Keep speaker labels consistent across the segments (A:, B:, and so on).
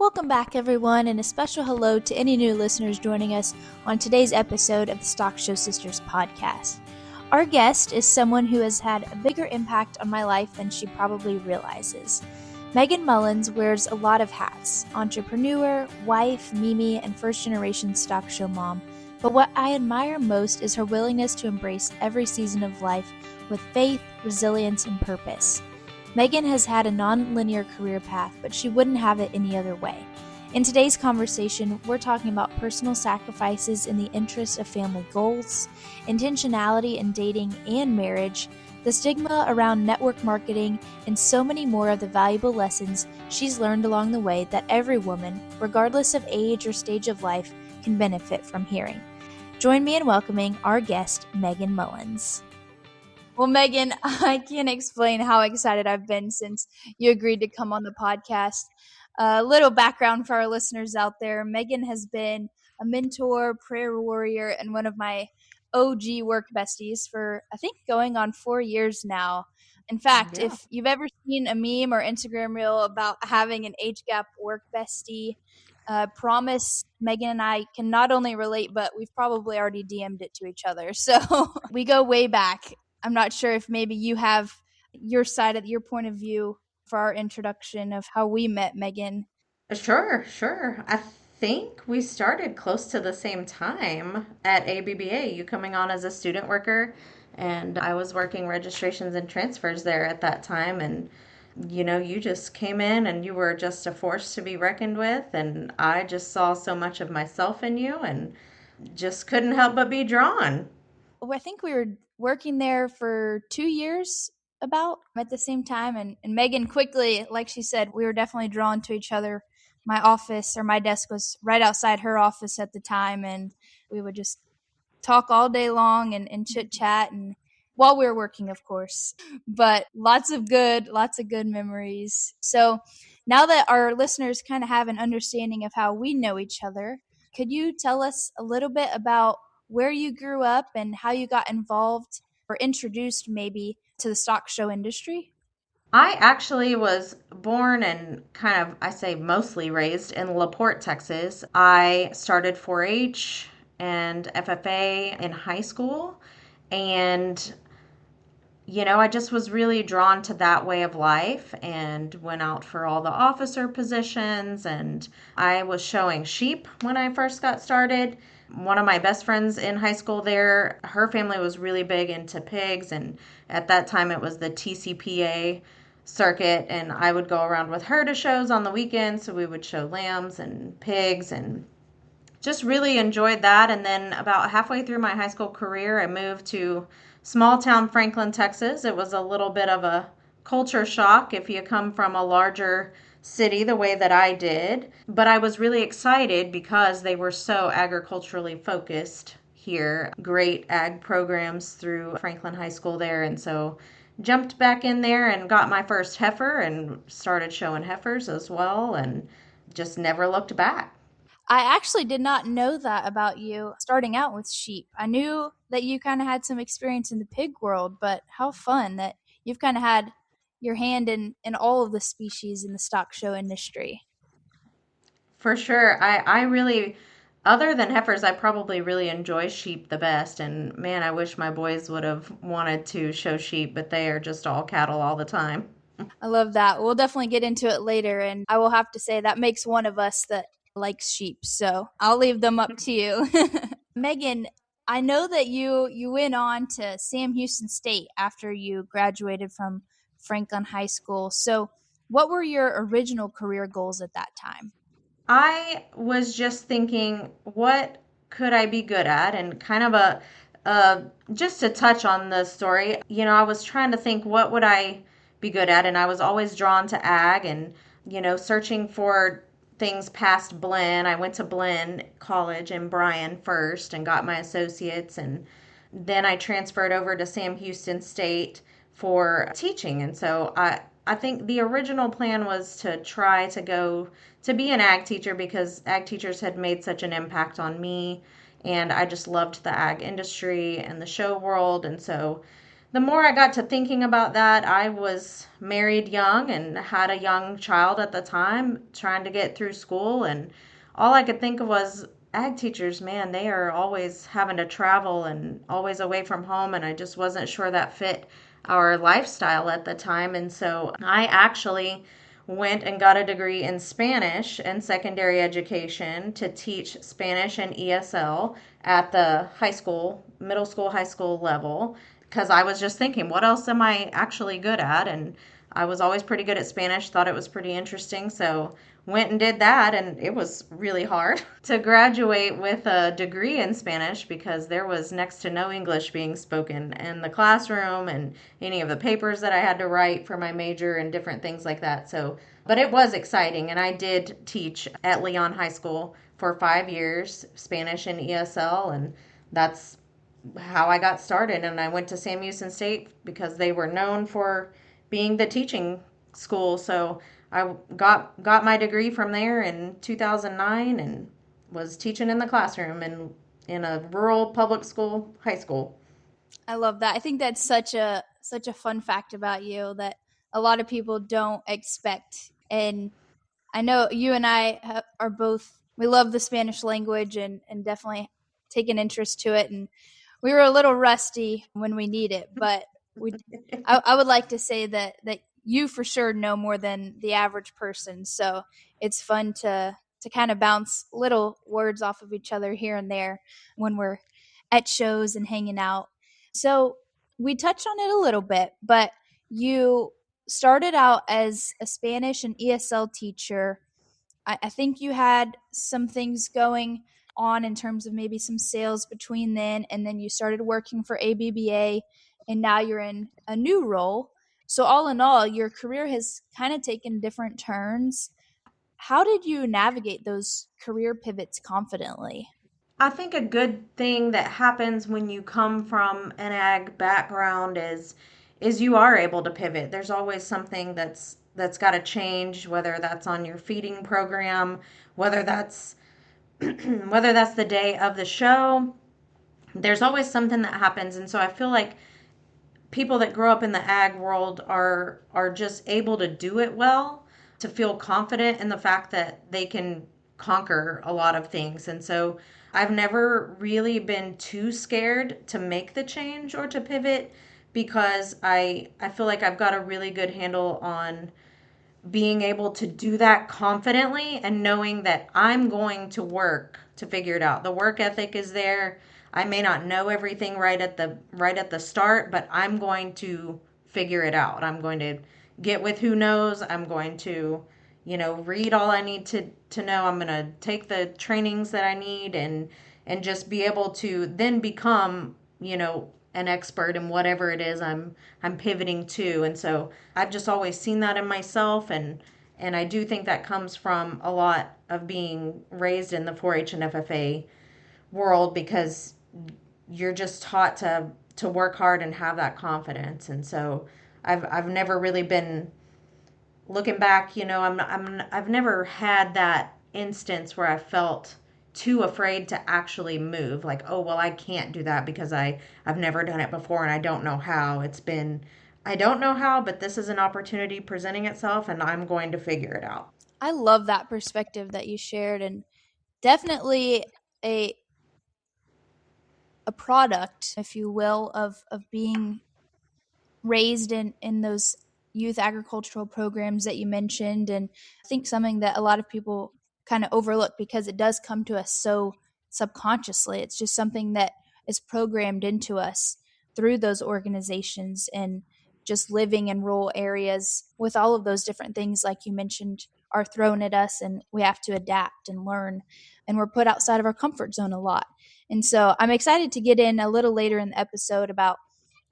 A: Welcome back, everyone, and a special hello to any new listeners joining us on today's episode of the Stock Show Sisters podcast. Our guest is someone who has had a bigger impact on my life than she probably realizes. Megan Mullins wears a lot of hats: entrepreneur, wife, Mimi, and first-generation Stock Show mom. But what I admire most is her willingness to embrace every season of life with faith, resilience, and purpose. Megan has had a nonlinear career path, but she wouldn't have it any other way. In today's conversation, we're talking about personal sacrifices in the interest of family goals, intentionality in dating and marriage, the stigma around network marketing, and so many more of the valuable lessons she's learned along the way that every woman, regardless of age or stage of life, can benefit from hearing. Join me in welcoming our guest, Megan Mullins. Well, Megan, I can't explain how excited I've been since you agreed to come on the podcast. A little background for our listeners out there. Megan has been a mentor, prayer warrior, and one of my OG work besties for, I think, going on 4 years now. In fact, If you've ever seen a meme or Instagram reel about having an age gap work bestie, promise Megan and I can not only relate, but we've probably already DM'd it to each other. So we go way back. I'm not sure if maybe you have your side of your point of view for our introduction of how we met, Megan.
B: Sure. I think we started close to the same time at ABBA. You coming on as a student worker, and I was working registrations and transfers there at that time. And, you just came in and you were just a force to be reckoned with. And I just saw so much of myself in you and just couldn't help but be drawn.
A: I think we were working there for 2 years about at the same time. And Megan quickly, like she said, we were definitely drawn to each other. My office or my desk was right outside her office at the time, and we would just talk all day long and chit chat, and while we were working, of course. But lots of good memories. So now that our listeners kind of have an understanding of how we know each other, could you tell us a little bit about where you grew up and how you got involved or introduced maybe to the stock show industry?
B: I actually was born and I say mostly raised in LaPorte, Texas. I started 4 H and FFA in high school. And, I just was really drawn to that way of life and went out for all the officer positions. And I was showing sheep when I first got started. One of my best friends in high school there, her family was really big into pigs. And at that time, it was the TCPA circuit, and I would go around with her to shows on the weekends. So we would show lambs and pigs and just really enjoyed that. And then about halfway through my high school career, I moved to small town Franklin, Texas. It was a little bit of a culture shock if you come from a larger city the way that I did. But I was really excited because they were so agriculturally focused here. Great ag programs through Franklin High School there. And so jumped back in there and got my first heifer and started showing heifers as well, and just never looked back.
A: I actually did not know that about you starting out with sheep. I knew that you kind of had some experience in the pig world, but how fun that you've kind of had your hand in all of the species in the stock show industry.
B: For sure. I really, other than heifers, I probably really enjoy sheep the best. And man, I wish my boys would have wanted to show sheep, but they are just all cattle all the time.
A: I love that. We'll definitely get into it later, and I will have to say that makes one of us that likes sheep. So I'll leave them up to you. Megan, I know that you went on to Sam Houston State after you graduated from Franklin High School. So what were your original career goals at that time?
B: I was just thinking, what could I be good at? And just to touch on the story, I was trying to think, what would I be good at? And I was always drawn to ag and, searching for things past Blinn. I went to Blinn College in Bryan first and got my associates. And then I transferred over to Sam Houston State for teaching. And so I think the original plan was to try to go to be an ag teacher because ag teachers had made such an impact on me, and I just loved the ag industry and the show world. And so the more I got to thinking about that, I was married young and had a young child at the time, trying to get through school. And all I could think of was ag teachers, man, they are always having to travel and always away from home. And I just wasn't sure that fit our lifestyle at the time. And so I actually went and got a degree in Spanish and secondary education to teach Spanish and ESL at the high school, middle school, high school level, because I was just thinking, what else am I actually good at? And I was always pretty good at Spanish, thought it was pretty interesting. So went and did that, and it was really hard to graduate with a degree in Spanish because there was next to no English being spoken in the classroom and any of the papers that I had to write for my major and different things like that. So, but it was exciting, and I did teach at Leon High School for 5 years, Spanish and ESL, and that's how I got started. And I went to Sam Houston State because they were known for being the teaching school. So I got my degree from there in 2009 and was teaching in the classroom in a rural public school high school.
A: I love that. I think that's such a fun fact about you that a lot of people don't expect. And I know you and I are both, we love the Spanish language and definitely take an interest to it. And we were a little rusty when we need it, but we, I would like to say that you for sure know more than the average person. So it's fun to kind of bounce little words off of each other here and there when we're at shows and hanging out. So we touched on it a little bit, but you started out as a Spanish and ESL teacher. I think you had some things going on in terms of maybe some sales between then, and then you started working for ABBA, and now you're in a new role. So, all in all, your career has kind of taken different turns. How did you navigate those career pivots confidently?
B: I think a good thing that happens when you come from an ag background is you are able to pivot. There's always something that's got to change, whether that's on your feeding program, whether that's whether that's the day of the show. There's always something that happens, and so I feel like people that grow up in the ag world are just able to do it well, to feel confident in the fact that they can conquer a lot of things. And so I've never really been too scared to make the change or to pivot because I feel like I've got a really good handle on being able to do that confidently and knowing that I'm going to work to figure it out. The work ethic is there. I may not know everything right at the start, but I'm going to figure it out. I'm going to get with who knows. I'm going to, read all I need to know. I'm going to take the trainings that I need and just be able to then become, an expert in whatever it is I'm pivoting to. And so I've just always seen that in myself, and I do think that comes from a lot of being raised in the 4-H and FFA world because you're just taught to work hard and have that confidence. And so I've never really been looking back, I've never had that instance where I felt too afraid to actually move, like, oh well, I can't do that because I've never done it before and I don't know how. It's been, I don't know how, but this is an opportunity presenting itself and I'm going to figure it out.
A: I love that perspective that you shared, and definitely a a product, if you will, of being raised in those youth agricultural programs that you mentioned. And I think something that a lot of people kind of overlook because it does come to us so subconsciously. It's just something that is programmed into us through those organizations and just living in rural areas with all of those different things, like you mentioned, are thrown at us, and we have to adapt and learn, and we're put outside of our comfort zone a lot. And so I'm excited to get in a little later in the episode about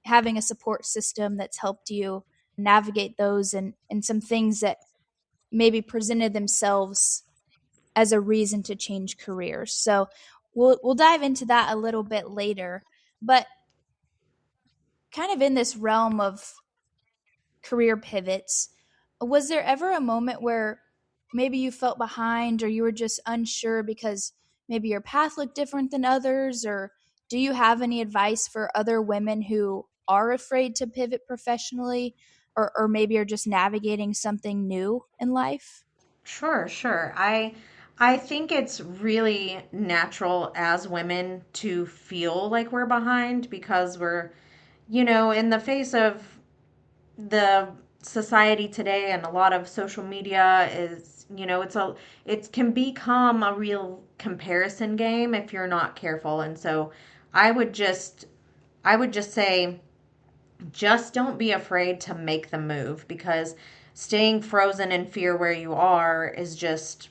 A: having a support system that's helped you navigate those, and some things that maybe presented themselves as a reason to change careers. So we'll dive into that a little bit later. But kind of in this realm of career pivots, was there ever a moment where maybe you felt behind or you were just unsure because maybe your path looked different than others? Or do you have any advice for other women who are afraid to pivot professionally, or maybe are just navigating something new in life?
B: Sure, sure. I think it's really natural as women to feel like we're behind because we're, in the face of the society today, and a lot of social media is, it can become a real comparison game if you're not careful. And so I would just I would just say, just don't be afraid to make the move, because staying frozen in fear where you are is just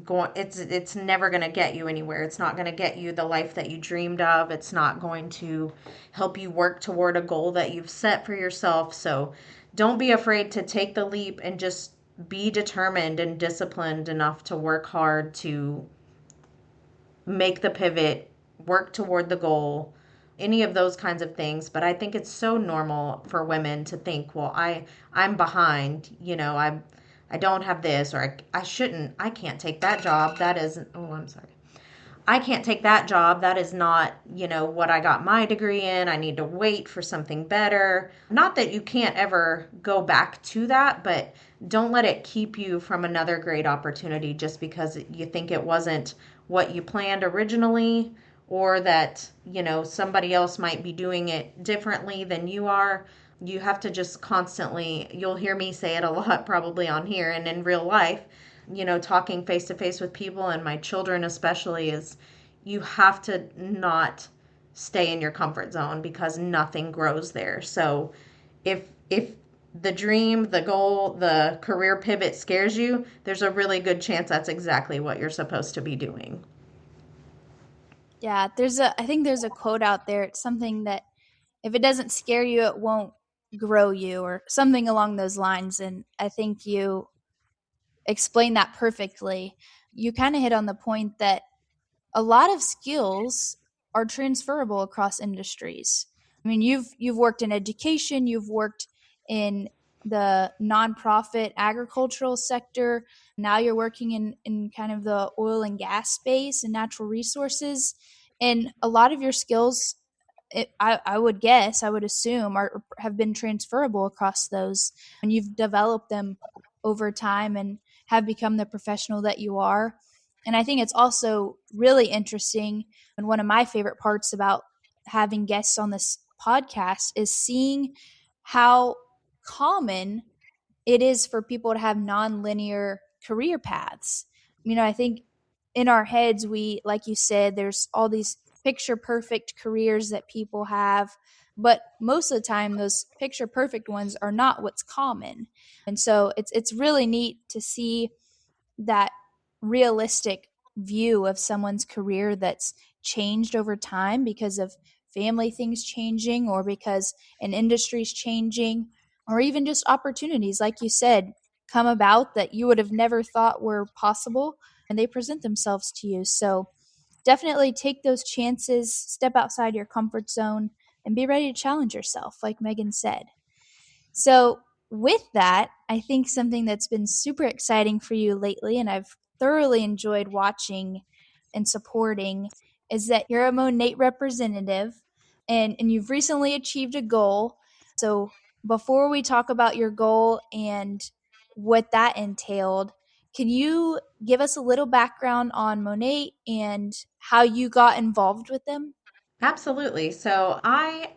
B: going it's never going to get you anywhere. It's not going to get you the life that you dreamed of. It's not going to help you work toward a goal that you've set for yourself. So don't be afraid to take the leap, and just be determined and disciplined enough to work hard to make the pivot, work toward the goal, any of those kinds of things. But I think it's so normal for women to think, well, I'm behind, I don't have this, or I shouldn't, I can't take that job. That isn't, oh, I'm sorry. I can't take that job. That is not, what I got my degree in. I need to wait for something better. Not that you can't ever go back to that, but don't let it keep you from another great opportunity just because you think it wasn't what you planned originally, or that, somebody else might be doing it differently than you are. You have to just constantly, you'll hear me say it a lot probably on here and in real life, talking face to face with people, and my children especially, is you have to not stay in your comfort zone, because nothing grows there. So if the dream, the goal, the career pivot scares you, there's a really good chance that's exactly what you're supposed to be doing.
A: Yeah, I think there's a quote out there. It's something that if it doesn't scare you, it won't grow you, or something along those lines. And I think you explained that perfectly. You kind of hit on the point that a lot of skills are transferable across industries. I mean, you've worked in education, you've worked in the nonprofit agricultural sector. Now you're working in kind of the oil and gas space and natural resources. And a lot of your skills, I would guess, I would assume, are have been transferable across those, and you've developed them over time and have become the professional that you are. And I think it's also really interesting. And one of my favorite parts about having guests on this podcast is seeing how common it is for people to have nonlinear career paths. I think in our heads, we, like you said, there's all these picture perfect careers that people have, but most of the time, those picture perfect ones are not what's common. And so it's really neat to see that realistic view of someone's career that's changed over time because of family things changing, or because an industry's changing, or even just opportunities, like you said, come about that you would have never thought were possible, and they present themselves to you. So definitely take those chances, step outside your comfort zone, and be ready to challenge yourself, like Megan said. So, with that, I think something that's been super exciting for you lately, and I've thoroughly enjoyed watching and supporting, is that you're a Monat representative, and you've recently achieved a goal. So, before we talk about your goal and what that entailed, can you give us a little background on Monat and how you got involved with them?
B: Absolutely. So I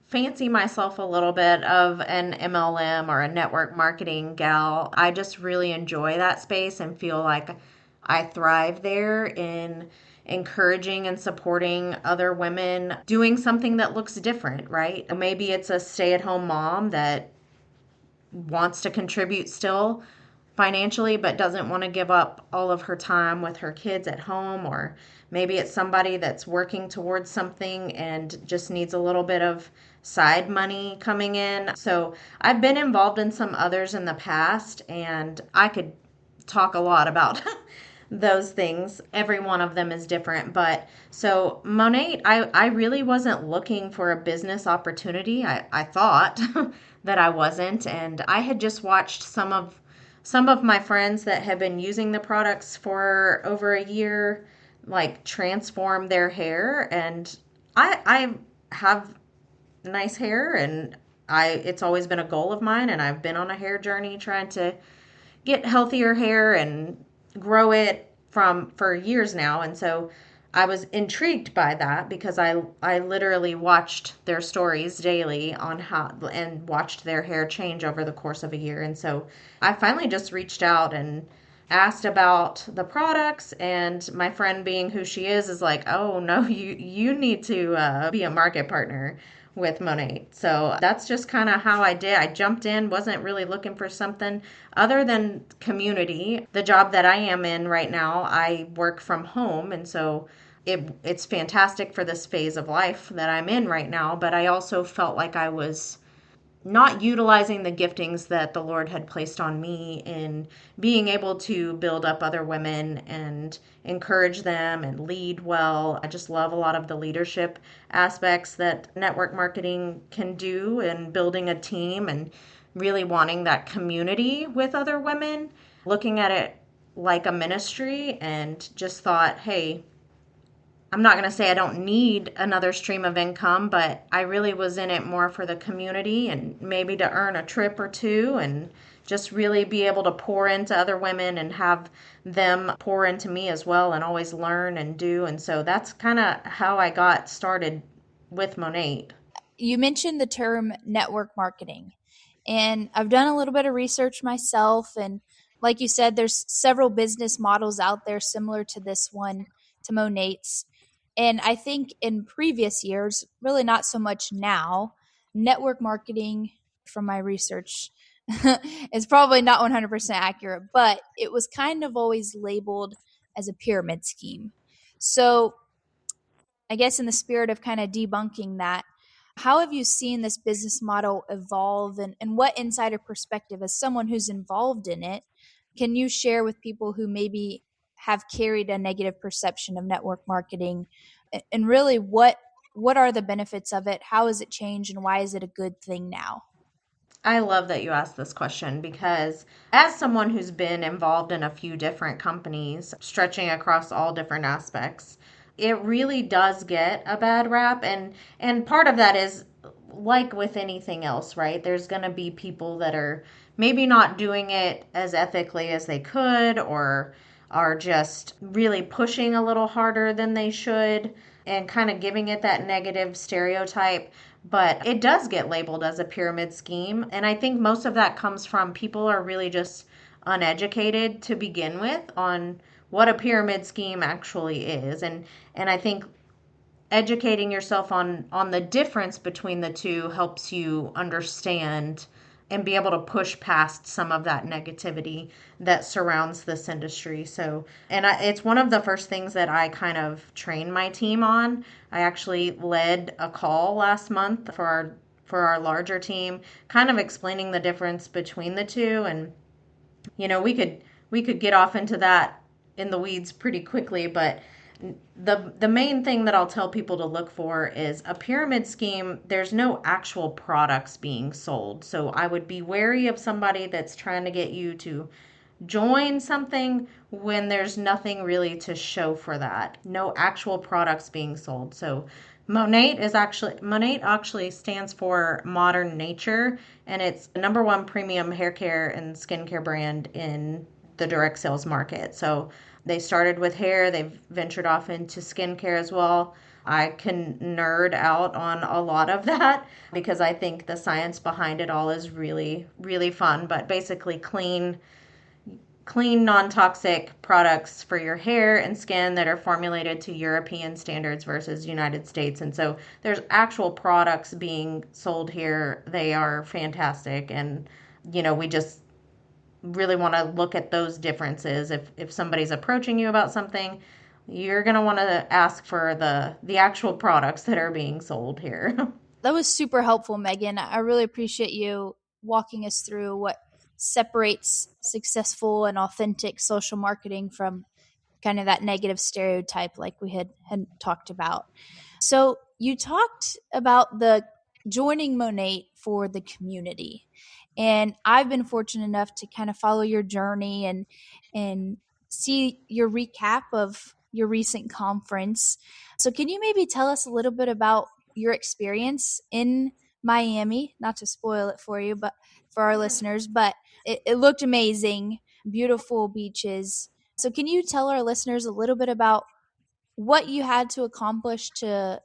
B: fancy myself a little bit of an MLM or a network marketing gal. I just really enjoy that space and feel like I thrive there in encouraging and supporting other women doing something that looks different, right? Maybe it's a stay at home mom that wants to contribute still financially, but doesn't want to give up all of her time with her kids at home. Or maybe it's somebody that's working towards something and just needs a little bit of side money coming in. So I've been involved in some others in the past, and I could talk a lot about those things. Every one of them is different. But so Monat, I really wasn't looking for a business opportunity. I thought that I wasn't. And I had just watched some of my friends that have been using the products for over a year, like transform their hair. And I have nice hair, and it's always been a goal of mine, and I've been on a hair journey trying to get healthier hair and grow it from for years now. And so I was intrigued by that because I literally watched their stories daily on how and watched their hair change over the course of a year. And so I finally just reached out and asked about the products, and my friend, being who she is like, oh no, you need to be a market partner with Monat. So that's just kind of how I did. I jumped in, wasn't really looking for something other than community. The job that I am in right now, I work from home, and so it's fantastic for this phase of life that I'm in right now, but I also felt like I was not utilizing the giftings that the Lord had placed on me in being able to build up other women and encourage them and lead well. I just love a lot of the leadership aspects that network marketing can do, and building a team and really wanting that community with other women, looking at it like a ministry, and just thought, hey, I'm not going to say I don't need another stream of income, but I really was in it more for the community and maybe to earn a trip or two, and just really be able to pour into other women and have them pour into me as well, and always learn and do. And so that's kind of how I got started with Monat.
A: You mentioned the term network marketing, and I've done a little bit of research myself. And like you said, there's several business models out there similar to this one, to Monat's. And I think in previous years, really not so much now, network marketing, from my research, is probably not 100% accurate, but it was kind of always labeled as a pyramid scheme. So I guess in the spirit of kind of debunking that, how have you seen this business model evolve, and what insider perspective, as someone who's involved in it, can you share with people who maybe have carried a negative perception of network marketing, and really what are the benefits of it? How has it changed, and why is it a good thing now?
B: I love that you asked this question because, as someone who's been involved in a few different companies, stretching across all different aspects, it really does get a bad rap. And part of that is, like with anything else, right? There's going to be people that are maybe not doing it as ethically as they could, or are just really pushing a little harder than they should, and kind of giving it that negative stereotype. But it does get labeled as a pyramid scheme. And I think most of that comes from people are really just uneducated to begin with on what a pyramid scheme actually is. And I think educating yourself on the difference between the two helps you understand and be able to push past some of that negativity that surrounds this industry. So, it's one of the first things that I kind of train my team on. I actually led a call last month for our larger team, kind of explaining the difference between the two. And we could get off into that in the weeds pretty quickly, but the main thing that I'll tell people to look for is a pyramid scheme. There's no actual products being sold. So I would be wary of somebody that's trying to get you to join something when there's nothing really to show for that. No actual products being sold. So Monat actually stands for modern nature, and it's the number one premium hair care and skincare brand in the direct sales market. So they started with hair, they've ventured off into skincare as well. I can nerd out on a lot of that because I think the science behind it all is really, really fun. But basically, clean, non-toxic products for your hair and skin that are formulated to European standards versus United States. And so there's actual products being sold here. They are fantastic. And, we just really want to look at those differences. If somebody's approaching you about something, you're going to want to ask for the actual products that are being sold here.
A: That was super helpful, Megan. I really appreciate you walking us through what separates successful and authentic social marketing from kind of that negative stereotype like we had talked about. So you talked about the joining Monat for the community. And I've been fortunate enough to kind of follow your journey and see your recap of your recent conference. So can you maybe tell us a little bit about your experience in Miami, not to spoil it for you, but for our listeners, but it looked amazing, beautiful beaches. So, can you tell our listeners a little bit about what you had to accomplish to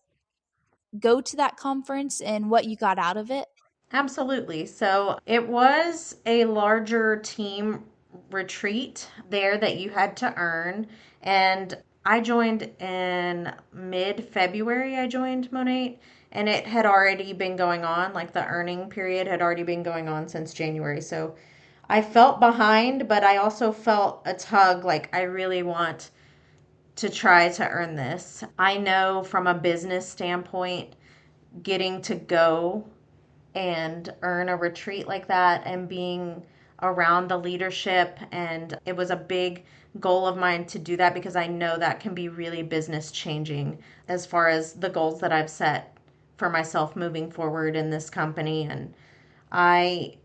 A: go to that conference and what you got out of it?
B: Absolutely. So it was a larger team retreat there that you had to earn. And I joined in mid February, I joined Monat, and it had already been going on. Like the earning period had already been going on since January. So I felt behind, but I also felt a tug like I really want to try to earn this. I know from a business standpoint, getting to go and earn a retreat like that and being around the leadership, and it was a big goal of mine to do that because I know that can be really business changing as far as the goals that I've set for myself moving forward in this company. And I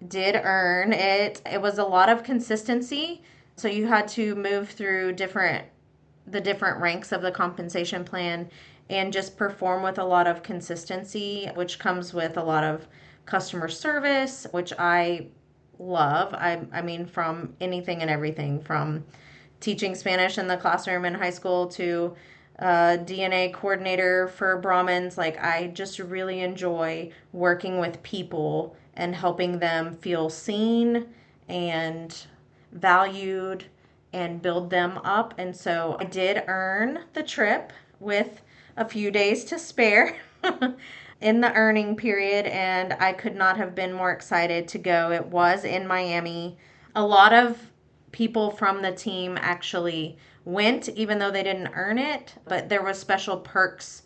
B: did earn it. It was a lot of consistency, so you had to move through the different ranks of the compensation plan and just perform with a lot of consistency, which comes with a lot of customer service, which I love. I mean, from anything and everything from teaching Spanish in the classroom in high school to DNA coordinator for Brahmins. Like, I just really enjoy working with people and helping them feel seen and valued and build them up. And so I did earn the trip with a few days to spare in the earning period, and I could not have been more excited to go. It was in Miami. A lot of people from the team actually went, even though they didn't earn it, but there was special perks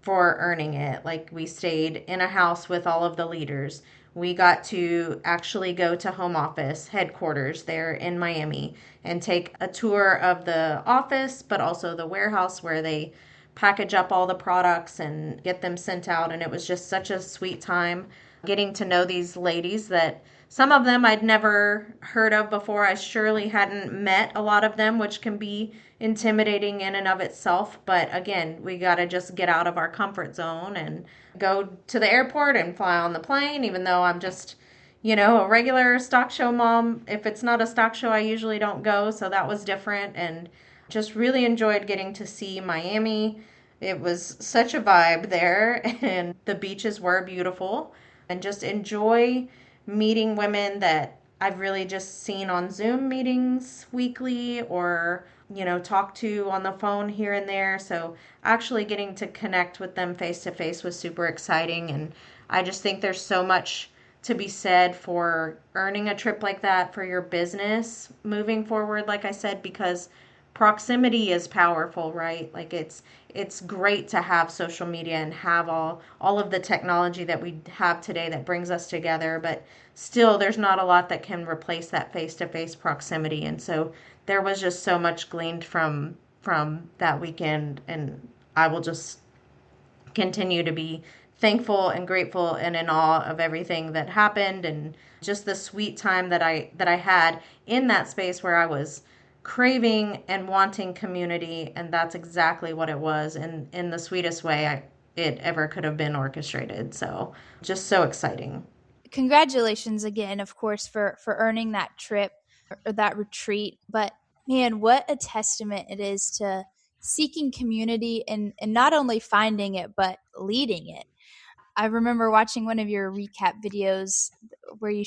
B: for earning it. Like, we stayed in a house with all of the leaders. We got to actually go to home office headquarters there in Miami and take a tour of the office, but also the warehouse where they package up all the products and get them sent out. And it was just such a sweet time getting to know these ladies that some of them I'd never heard of before. I surely hadn't met a lot of them, which can be intimidating in and of itself. But again, we got to just get out of our comfort zone and go to the airport and fly on the plane, even though I'm just, a regular stock show mom. If it's not a stock show, I usually don't go. So that was different, and just really enjoyed getting to see Miami. It was such a vibe there, and the beaches were beautiful, and just enjoy meeting women that I've really just seen on Zoom meetings weekly or, talk to on the phone here and there. So actually getting to connect with them face to face was super exciting. And I just think there's so much to be said for earning a trip like that for your business moving forward, like I said, because proximity is powerful, right? Like, it's great to have social media and have all of the technology that we have today that brings us together, but still there's not a lot that can replace that face-to-face proximity. And so there was just so much gleaned from that weekend, and I will just continue to be thankful and grateful and in awe of everything that happened, and just the sweet time that I had in that space where I was craving and wanting community. And that's exactly what it was, in the sweetest way it ever could have been orchestrated. So just so exciting.
A: Congratulations again, of course, for earning that trip or that retreat. But man, what a testament it is to seeking community and not only finding it but leading it. I remember watching one of your recap videos where you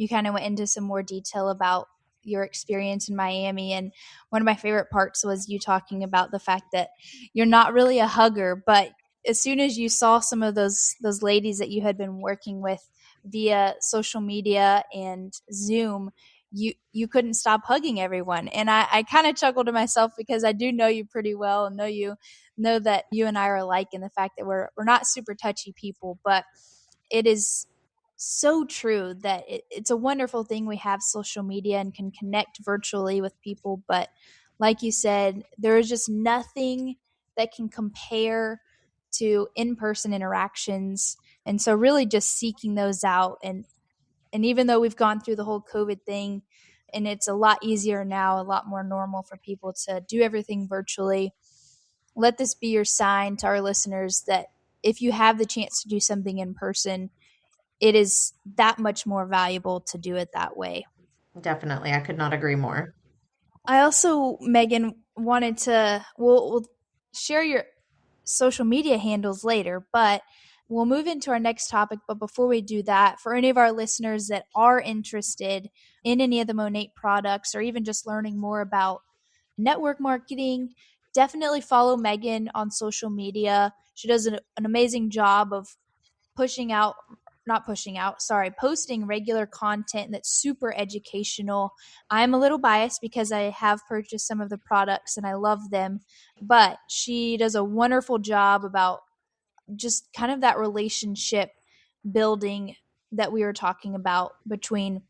A: kind of went into some more detail about your experience in Miami. And one of my favorite parts was you talking about the fact that you're not really a hugger, but as soon as you saw some of those ladies that you had been working with via social media and Zoom, you couldn't stop hugging everyone. And I kind of chuckled to myself because I do know you pretty well and know that you and I are alike in the fact that we're not super touchy people, but it is so true that it's a wonderful thing we have social media and can connect virtually with people. But like you said, there is just nothing that can compare to in-person interactions. And so really just seeking those out, and even though we've gone through the whole COVID thing and it's a lot easier now, a lot more normal for people to do everything virtually, let this be your sign to our listeners that if you have the chance to do something in person, it is that much more valuable to do it that way.
B: Definitely. I could not agree more.
A: I also, Megan, wanted to, we'll share your social media handles later, but we'll move into our next topic. But before we do that, for any of our listeners that are interested in any of the Monat products or even just learning more about network marketing, definitely follow Megan on social media. She does an amazing job of pushing out not pushing out, sorry, posting regular content that's super educational. I'm a little biased because I have purchased some of the products and I love them, but she does a wonderful job about just kind of that relationship building that we were talking about between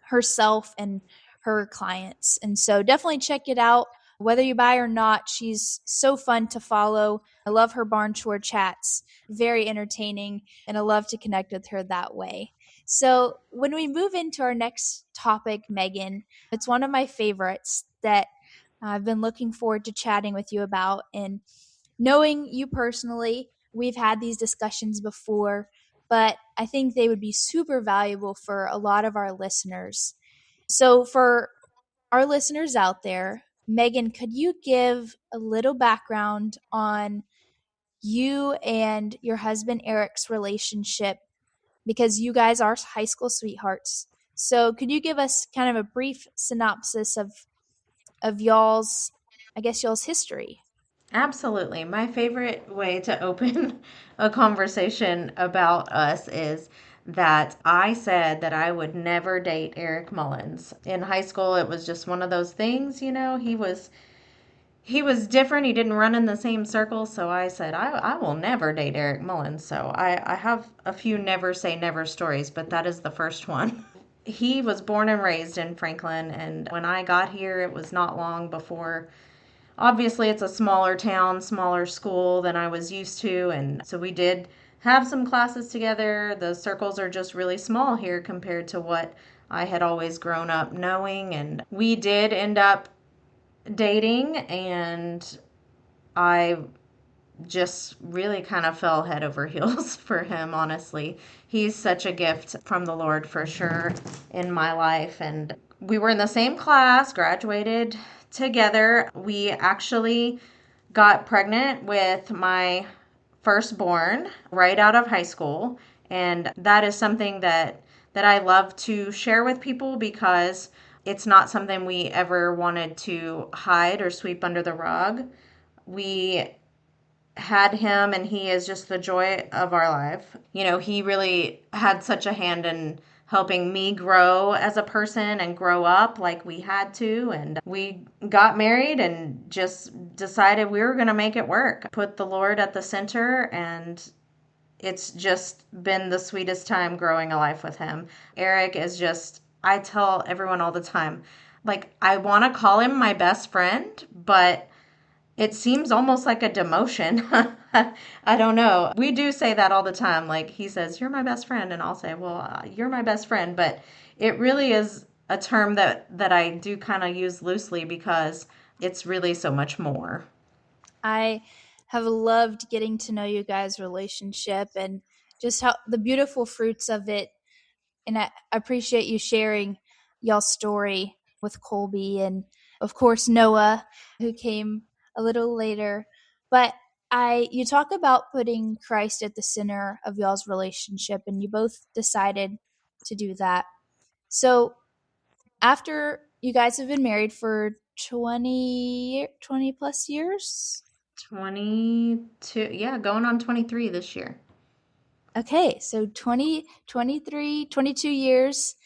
A: herself and her clients. And so definitely check it out. Whether you buy or not, she's so fun to follow. I love her barn chore chats, very entertaining, and I love to connect with her that way. So, when we move into our next topic, Megan, it's one of my favorites that I've been looking forward to chatting with you about. And knowing you personally, we've had these discussions before, but I think they would be super valuable for a lot of our listeners. So, for our listeners out there, Megan, could you give a little background on you and your husband Eric's relationship? Because you guys are high school sweethearts. So, could you give us kind of a brief synopsis of y'all's, I guess, y'all's history?
B: Absolutely. My favorite way to open a conversation about us is that I said that I would never date Eric Mullins. In high school, it was just one of those things, he was different. He didn't run in the same circles, so I said I will never date Eric Mullins. So I have a few never say never stories, but that is the first one. He was born and raised in Franklin, and when I got here, it was not long before. Obviously, it's a smaller town, smaller school than I was used to, and so we did have some classes together. The circles are just really small here compared to what I had always grown up knowing, and we did end up dating, and I just really kind of fell head over heels for him, honestly. He's such a gift from the Lord for sure in my life. And we were in the same class, graduated together. We actually got pregnant with my firstborn right out of high school. And that is something that I love to share with people because it's not something we ever wanted to hide or sweep under the rug. We had him, and he is just the joy of our life. He really had such a hand in helping me grow as a person and grow up like we had to. And we got married and just decided we were going to make it work, put the Lord at the center, and it's just been the sweetest time growing a life with him. Eric is just, I tell everyone all the time, like, I want to call him my best friend, but it seems almost like a demotion. I don't know. We do say that all the time. Like, he says, "You're my best friend." And I'll say, "Well, you're my best friend." But it really is a term that I do kind of use loosely because it's really so much more.
A: I have loved getting to know you guys' relationship and just how the beautiful fruits of it. And I appreciate you sharing y'all's story with Colby and, of course, Noah, who came a little later. But you talk about putting Christ at the center of y'all's relationship, and you both decided to do that. So after you guys have been married for 20 plus years.
B: 22, yeah, going on 23 this year.
A: Okay, so 20, 23, 22 years.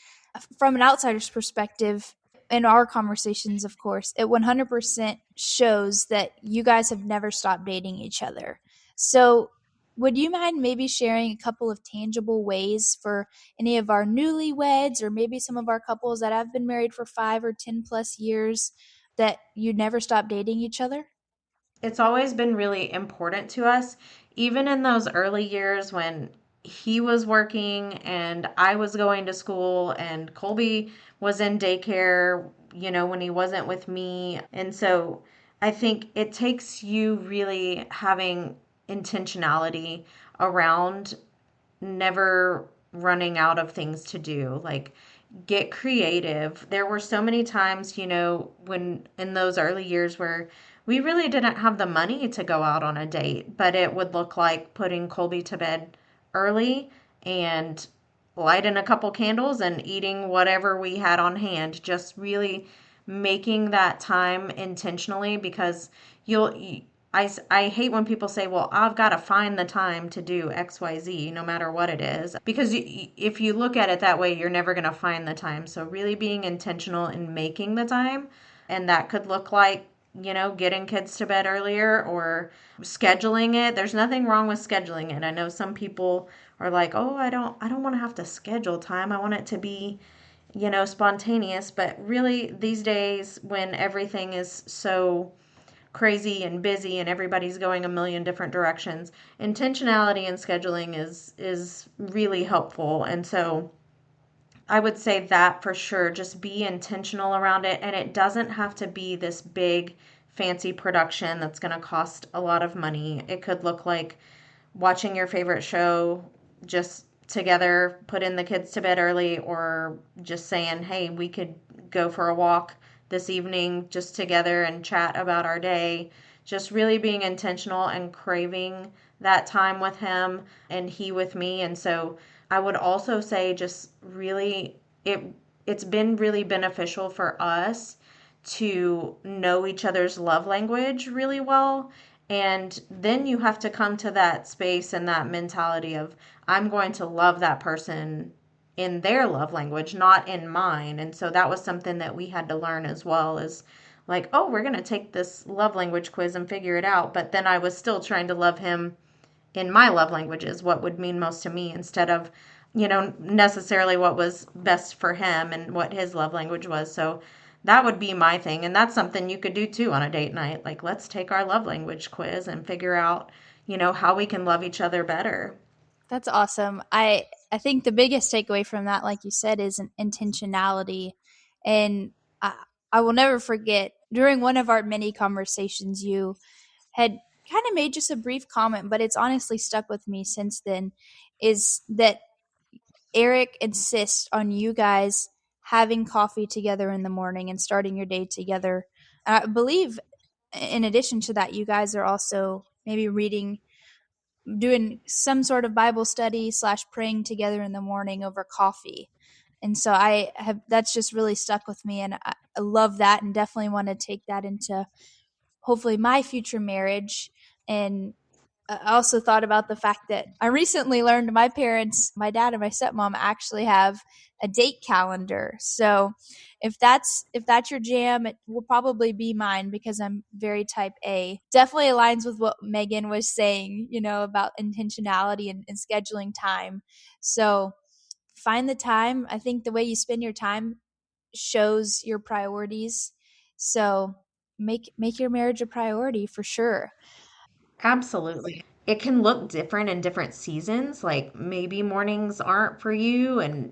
A: From an outsider's perspective, in our conversations, of course, it 100% shows that you guys have never stopped dating each other. So, would you mind maybe sharing a couple of tangible ways for any of our newlyweds or maybe some of our couples that have been married for 5 or 10 plus years that you never stopped dating each other?
B: It's always been really important to us, even in those early years when he was working and I was going to school and Colby was in daycare, when he wasn't with me. And so I think it takes you really having intentionality around never running out of things to do. Like, get creative. There were so many times, when in those early years where we really didn't have the money to go out on a date, but it would look like putting Colby to bed early and lighting a couple candles and eating whatever we had on hand. Just really making that time intentionally, because I hate when people say, well, I've got to find the time to do XYZ no matter what it is. Because if you look at it that way, you're never going to find the time. So, really being intentional in making the time. And that could look like, getting kids to bed earlier or scheduling it. There's nothing wrong with scheduling it. I know some people are like, oh, I don't want to have to schedule time. I want it to be, spontaneous. But really, these days when everything is so crazy and busy and everybody's going a million different directions, intentionality and scheduling is really helpful. And so I would say that for sure, just be intentional around it, and it doesn't have to be this big fancy production that's going to cost a lot of money. It could look like watching your favorite show just together, put in the kids to bed early, or just saying, hey, we could go for a walk this evening just together and chat about our day. Just really being intentional and craving that time with him and he with me. And so I would also say just really it's been really beneficial for us to know each other's love language really well. And then you have to come to that space and that mentality of, I'm going to love that person in their love language, not in mine. And so that was something that we had to learn as well, is like, oh, we're going to take this love language quiz and figure it out. But then I was still trying to love him in my love languages, what would mean most to me, instead of, necessarily what was best for him and what his love language was. So that would be my thing. And that's something you could do too on a date night. Like, let's take our love language quiz and figure out, how we can love each other better.
A: That's awesome. I think the biggest takeaway from that, like you said, is an intentionality. And I will never forget during one of our mini conversations, you had kind of made just a brief comment, but it's honestly stuck with me since then. Is that Eric insists on you guys having coffee together in the morning and starting your day together. I believe, in addition to that, you guys are also maybe reading, doing some sort of Bible study slash praying together in the morning over coffee. And so I have, that's just really stuck with me. And I love that and definitely want to take that into hopefully my future marriage. And I also thought about the fact that I recently learned my parents, my dad and my stepmom, actually have a date calendar. So if that's your jam, it will probably be mine because I'm very type A. Definitely aligns with what Megan was saying, about intentionality and scheduling time. So find the time. I think the way you spend your time shows your priorities. So make your marriage a priority for sure.
B: Absolutely. It can look different in different seasons. Like, maybe mornings aren't for you, and,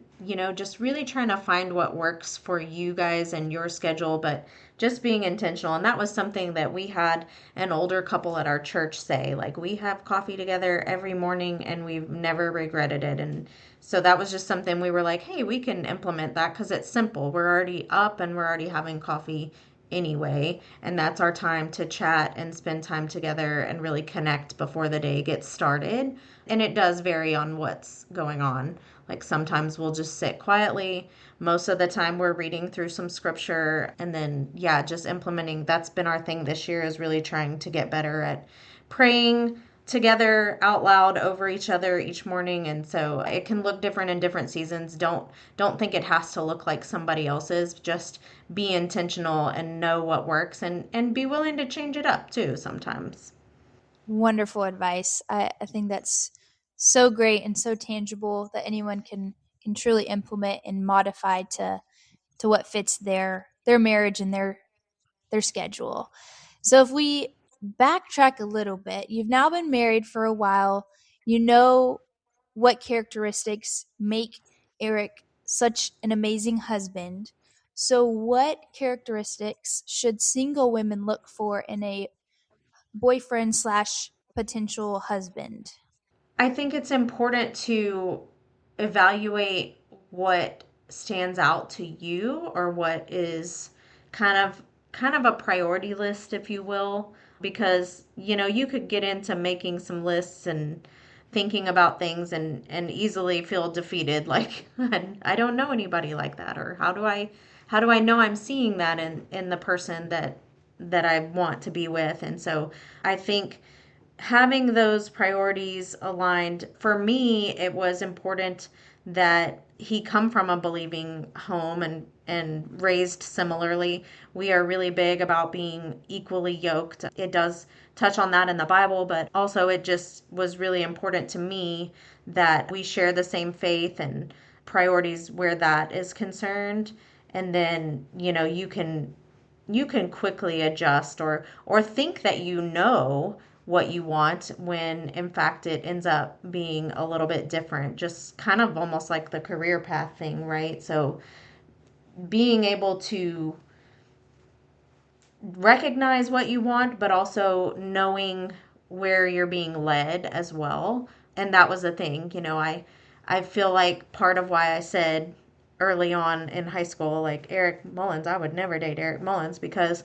B: just really trying to find what works for you guys and your schedule, but just being intentional. And that was something that we had an older couple at our church say, like, we have coffee together every morning and we've never regretted it. And so that was just something we were like, hey, we can implement that because it's simple. We're already up and we're already having coffee anyway, and that's our time to chat and spend time together and really connect before the day gets started. And it does vary on what's going on. Like, sometimes we'll just sit quietly. Most of the time we're reading through some scripture, and then yeah, just implementing. That's been our thing this year, is really trying to get better at praying together out loud over each other each morning. And so it can look different in different seasons. Don't think it has to look like somebody else's. Just be intentional and know what works, and be willing to change it up too sometimes.
A: Wonderful advice. I think that's so great and so tangible that anyone can truly implement and modify to what fits their marriage and their schedule. So if we backtrack a little bit, you've now been married for a while. You know what characteristics make Eric such an amazing husband. So, what characteristics should single women look for in a boyfriend slash potential husband?
B: I think it's important to evaluate what stands out to you, or what is kind of a priority list, if you will, because you could get into making some lists and thinking about things and easily feel defeated, like I don't know anybody like that, or how do I know I'm seeing that in the person that I want to be with. And so I think having those priorities aligned, for me it was important that he come from a believing home and raised similarly. We are really big about being equally yoked. It does touch on that in the Bible, but also it just was really important to me that we share the same faith and priorities where that is concerned. And then you can quickly adjust, or think that what you want, when in fact it ends up being a little bit different, just kind of almost like the career path thing, right? So being able to recognize what you want, but also knowing where you're being led as well. And that was the thing, I feel like part of why I said early on in high school, like, Eric Mullins, I would never date Eric Mullins, because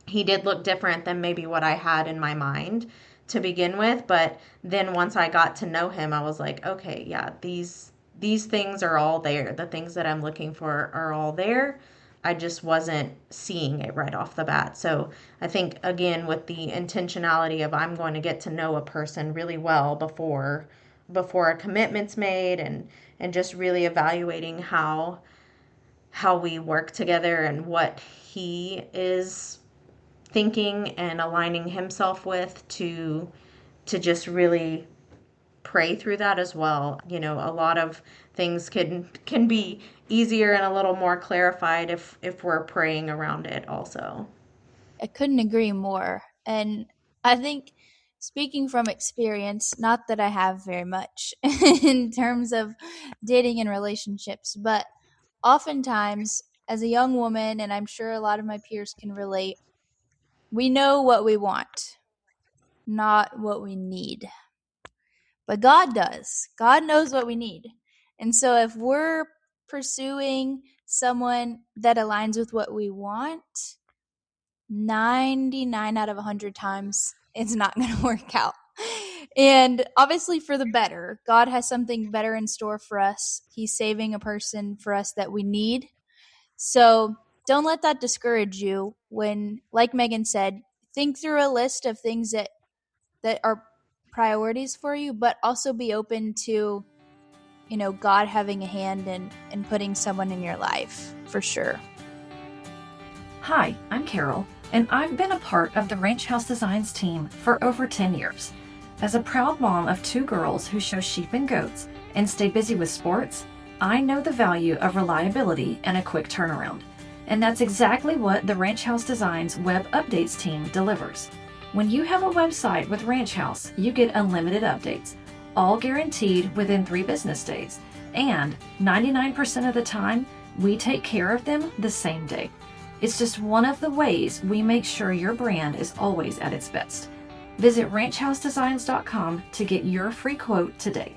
B: he did look different than maybe what I had in my mind to begin with. But then once I got to know him, I was like, okay, yeah, these things are all there. The things that I'm looking for are all there. I just wasn't seeing it right off the bat. So I think, again, with the intentionality of, I'm going to get to know a person really well before a commitment's made, and just really evaluating how we work together and what he is thinking and aligning himself with, to just really pray through that as well. A lot of things can be easier and a little more clarified if we're praying around it also.
A: I couldn't agree more. And I think, speaking from experience, not that I have very much in terms of dating and relationships, but oftentimes as a young woman, and I'm sure a lot of my peers can relate, we know what we want, not what we need. But God does. God knows what we need. And so if we're pursuing someone that aligns with what we want, 99 out of 100 times it's not going to work out. And obviously, for the better. God has something better in store for us. He's saving a person for us that we need. So don't let that discourage you when, like Megan said, think through a list of things that are priorities for you, but also be open to, God having a hand in putting someone in your life, for sure.
C: Hi, I'm Carol, and I've been a part of the Ranch House Designs team for over 10 years. As a proud mom of 2 girls who show sheep and goats and stay busy with sports, I know the value of reliability and a quick turnaround. And that's exactly what the Ranch House Designs Web Updates team delivers. When you have a website with Ranch House, you get unlimited updates, all guaranteed within 3 business days. And 99% of the time, we take care of them the same day. It's just one of the ways we make sure your brand is always at its best. Visit ranchhousedesigns.com to get your free quote today.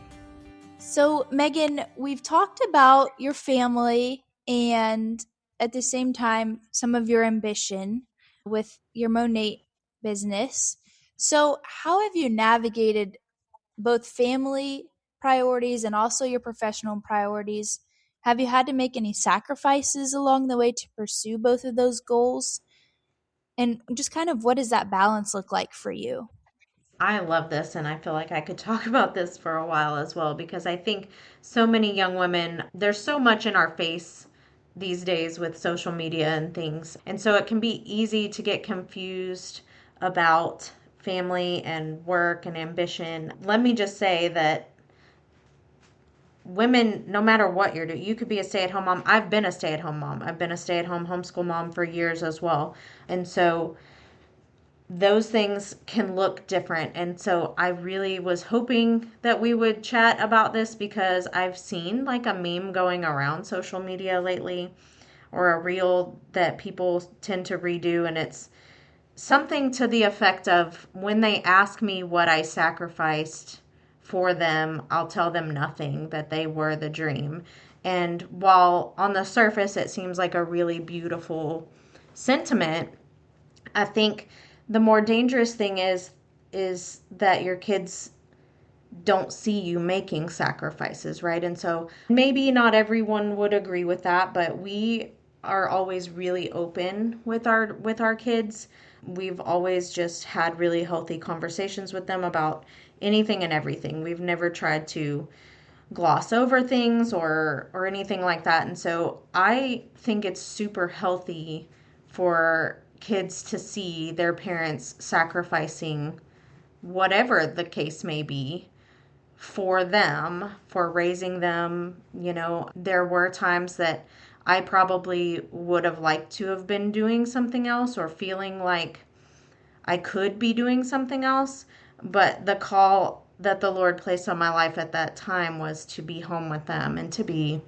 A: So, Megan, we've talked about your family and at the same time some of your ambition with your Monat business. So, how have you navigated both family priorities and also your professional priorities? Have you had to make any sacrifices along the way to pursue both of those goals? And just kind of what does that balance look like for you?
B: I love this, and I feel like I could talk about this for a while as well, because I think so many young women, there's so much in our face these days with social media and things. And so it can be easy to get confused about family and work and ambition. Let me just say that women, no matter what you're doing, you could be a stay-at-home mom. I've been a stay-at-home mom. I've been a stay-at-home homeschool mom for years as well. And so those things can look different. And so I really was hoping that we would chat about this, because I've seen like a meme going around social media lately or a reel that people tend to redo, and it's something to the effect of, when they ask me what I sacrificed for them, I'll tell them nothing, that they were the dream. And while on the surface it seems like a really beautiful sentiment, I think the more dangerous thing is that your kids don't see you making sacrifices, right? And so maybe not everyone would agree with that, but we are always really open with our kids. We've always just had really healthy conversations with them about anything and everything. We've never tried to gloss over things or anything like that. And so I think it's super healthy for kids to see their parents sacrificing whatever the case may be for them, for raising them. You know, there were times that I probably would have liked to have been doing something else, or feeling like I could be doing something else. But the call that the Lord placed on my life at that time was to be home with them and to be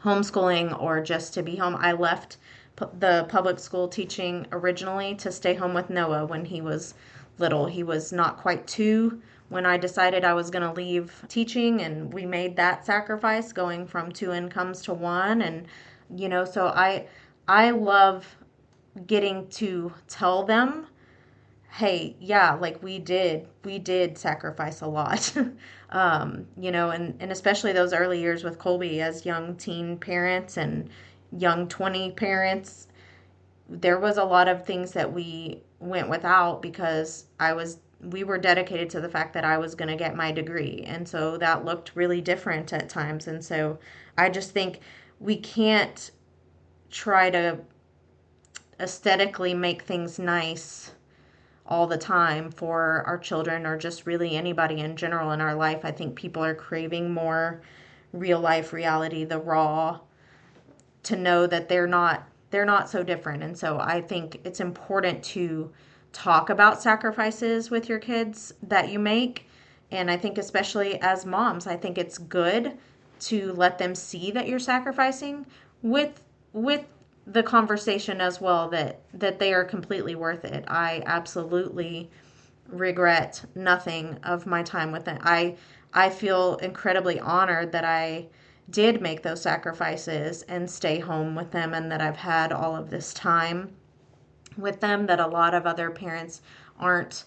B: homeschooling, or just to be home. I left the public school teaching originally to stay home with Noah when he was little. He was not quite 2 when I decided I was going to leave teaching, and we made that sacrifice, going from 2 incomes to 1. And so I love getting to tell them, hey, yeah, like we did sacrifice a lot. And especially those early years with Colby as young teen parents and young 20 parents, there was a lot of things that we went without because we were dedicated to the fact that I was going to get my degree. And so that looked really different at times. And so I just think we can't try to aesthetically make things nice all the time for our children, or just really anybody in general in our life. I think people are craving more real life reality, the raw, to know that they're not so different. And so I think it's important to talk about sacrifices with your kids that you make. And I think especially as moms, I think it's good to let them see that you're sacrificing, with the conversation as well, that they are completely worth it. I absolutely regret nothing of my time with them. I feel incredibly honored that I did make those sacrifices and stay home with them, and that I've had all of this time with them that a lot of other parents aren't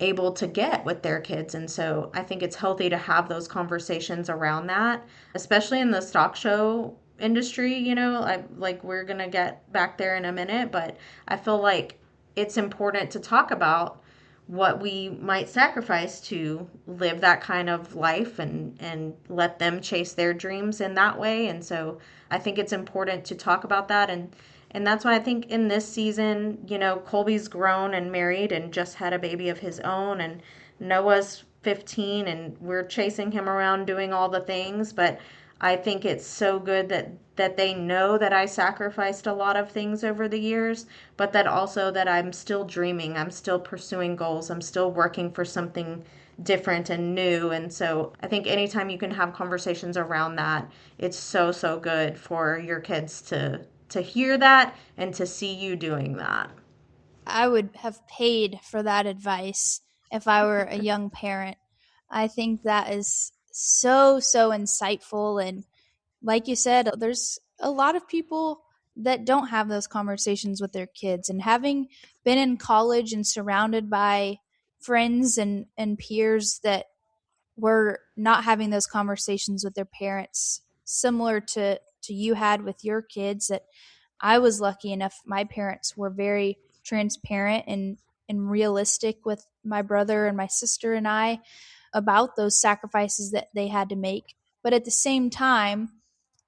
B: able to get with their kids. And so I think it's healthy to have those conversations around that, especially in the stock show industry. Like we're going to get back there in a minute, but I feel like it's important to talk about what we might sacrifice to live that kind of life, and let them chase their dreams in that way. And so I think it's important to talk about that. And that's why I think in this season, Colby's grown and married and just had a baby of his own, and Noah's 15, and we're chasing him around doing all the things. But I think it's so good that they know that I sacrificed a lot of things over the years, but that also that I'm still dreaming, I'm still pursuing goals, I'm still working for something different and new. And so I think anytime you can have conversations around that, it's so, so good for your kids to hear that and to see you doing that.
A: I would have paid for that advice if I were a young parent. I think that is so, so insightful. And like you said, there's a lot of people that don't have those conversations with their kids. And having been in college and surrounded by friends and peers that were not having those conversations with their parents, similar to you had with your kids, that I was lucky enough, my parents were very transparent and realistic with my brother and my sister and I about those sacrifices that they had to make. But at the same time,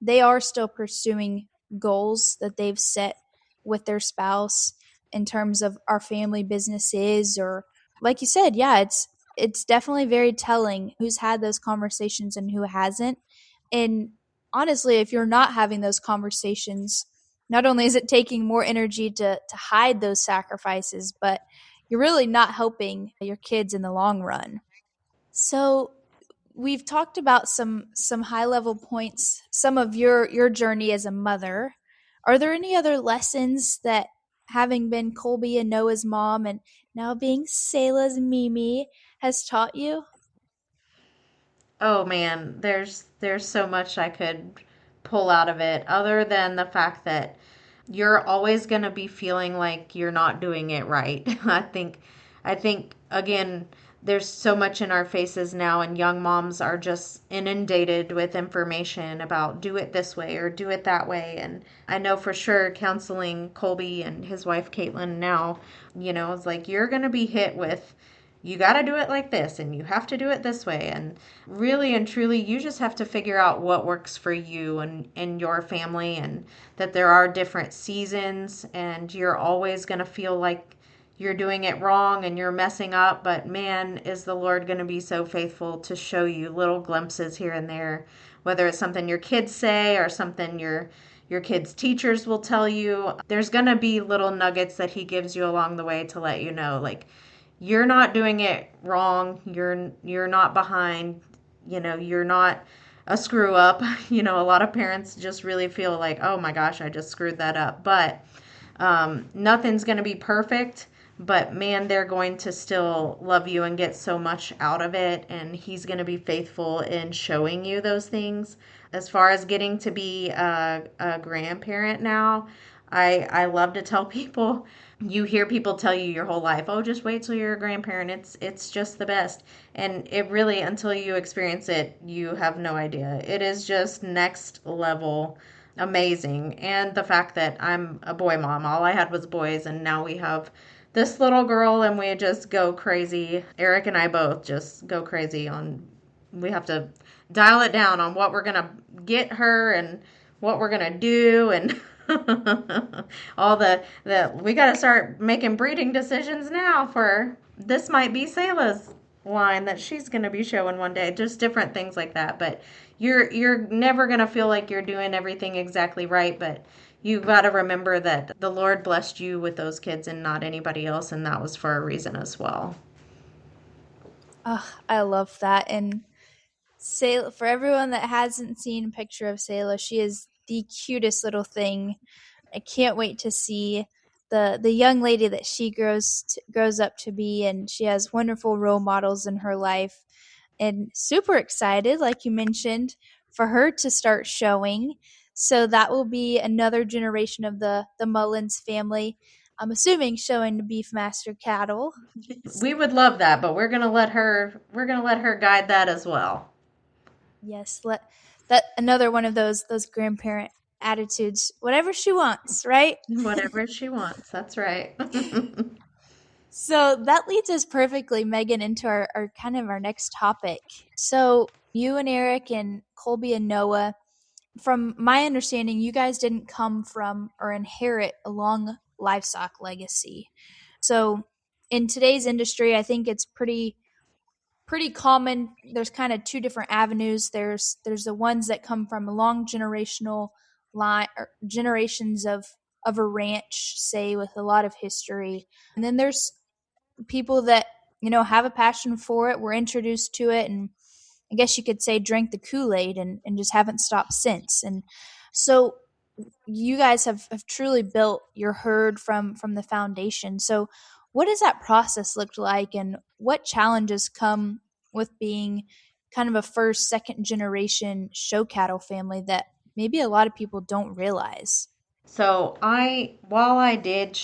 A: they are still pursuing goals that they've set with their spouse in terms of our family businesses, or like you said, yeah, it's definitely very telling who's had those conversations and who hasn't. And honestly, if you're not having those conversations, not only is it taking more energy to hide those sacrifices, but you're really not helping your kids in the long run. So we've talked about some high level points, some of your journey as a mother. Are there any other lessons that having been Colby and Noah's mom and now being Selah's Mimi has taught you?
B: Oh man, there's so much I could pull out of it other than the fact that you're always going to be feeling like you're not doing it right. I think again there's so much in our faces now, and young moms are just inundated with information about do it this way or do it that way. And I know for sure counseling Colby and his wife Caitlin now, it's like you're going to be hit with you got to do it like this and you have to do it this way. And really and truly, you just have to figure out what works for you and your family, and that there are different seasons, and you're always going to feel like you're doing it wrong and you're messing up. But man, is the Lord going to be so faithful to show you little glimpses here and there, whether it's something your kids say or something your kids' teachers will tell you. There's going to be little nuggets that he gives you along the way to let you know, like, you're not doing it wrong. You're not behind. You're not a screw up. A lot of parents just really feel like, oh my gosh, I just screwed that up. But nothing's going to be perfect. But man, they're going to still love you and get so much out of it. And he's going to be faithful in showing you those things. As far as getting to be a grandparent now, I love to tell people, you hear people tell you your whole life, oh, just wait till you're a grandparent. It's just the best. And it really, until you experience it, you have no idea. It is just next level amazing. And the fact that I'm a boy mom, all I had was boys, and now we have this little girl, and we just go crazy. Eric and I both just go crazy on, we have to dial it down on what we're going to get her and what we're going to do, and all the we got to start making breeding decisions now for this might be Selah's line that she's going to be showing one day, just different things like that. But you're never going to feel like you're doing everything exactly right, but you got to remember that the Lord blessed you with those kids and not anybody else, and that was for a reason as well.
A: Oh, I love that. And Selah, for everyone that hasn't seen a picture of Selah, she is the cutest little thing. I can't wait to see the young lady that she grows up to be, and she has wonderful role models in her life. And super excited, like you mentioned, for her to start showing. So that will be another generation of the Mullins family. I'm assuming showing the Beefmaster cattle.
B: We would love that, but we're going to let her guide that as well.
A: Yes, let that another one of those grandparent attitudes. Whatever she wants, right?
B: Whatever she wants. That's right.
A: So that leads us perfectly, Megan, into our kind of our next topic. So you and Eric and Colby and Noah, from my understanding, you guys didn't come from or inherit a long livestock legacy. So in today's industry, I think it's pretty common. There's kind of two different avenues. There's the ones that come from a long generational line or generations of a ranch, say, with a lot of history. And then there's people that, have a passion for it, were introduced to it, and I guess you could say drank the Kool-Aid and just haven't stopped since. And so you guys have truly built your herd from the foundation. So what does that process look like, and what challenges come with being kind of a first, second generation show cattle family that maybe a lot of people don't realize?
B: So while I did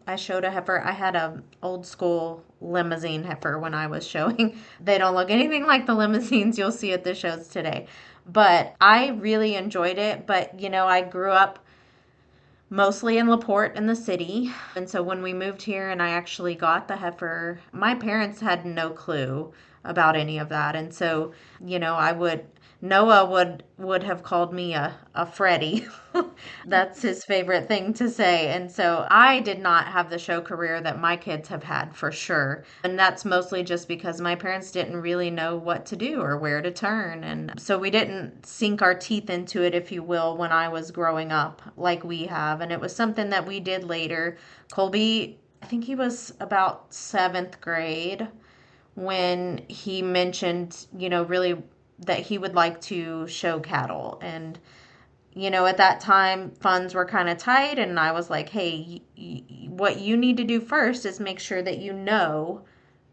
B: I showed a heifer. I had a old school limousine heifer when I was showing. They don't look anything like the limousines you'll see at the shows today. But I really enjoyed it. But, I grew up mostly in LaPorte in the city. And so when we moved here and I actually got the heifer, my parents had no clue about any of that. And so, Noah would have called me a Freddy. That's his favorite thing to say. And so I did not have the show career that my kids have had for sure. And that's mostly just because my parents didn't really know what to do or where to turn. And so we didn't sink our teeth into it, if you will, when I was growing up like we have. And it was something that we did later. Colby, I think he was about seventh grade when he mentioned, really that he would like to show cattle. And at that time, funds were kind of tight, and I was like, hey, what you need to do first is make sure that you know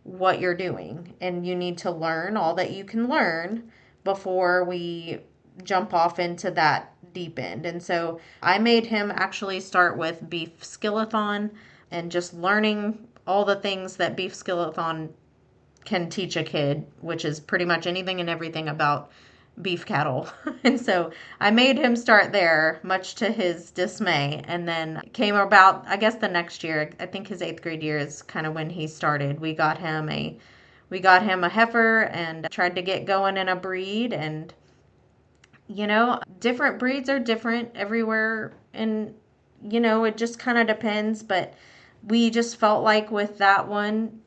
B: what you're doing, and you need to learn all that you can learn before we jump off into that deep end. And so I made him actually start with beef skillathon and just learning all the things that beef skillathon can teach a kid, which is pretty much anything and everything about beef cattle. And so I made him start there, much to his dismay. And then came about, I guess, the next year. I think his 8th grade year is kind of when he started. We got him a heifer and tried to get going in a breed. And different breeds are different everywhere, and it just kind of depends. But we just felt like with that one,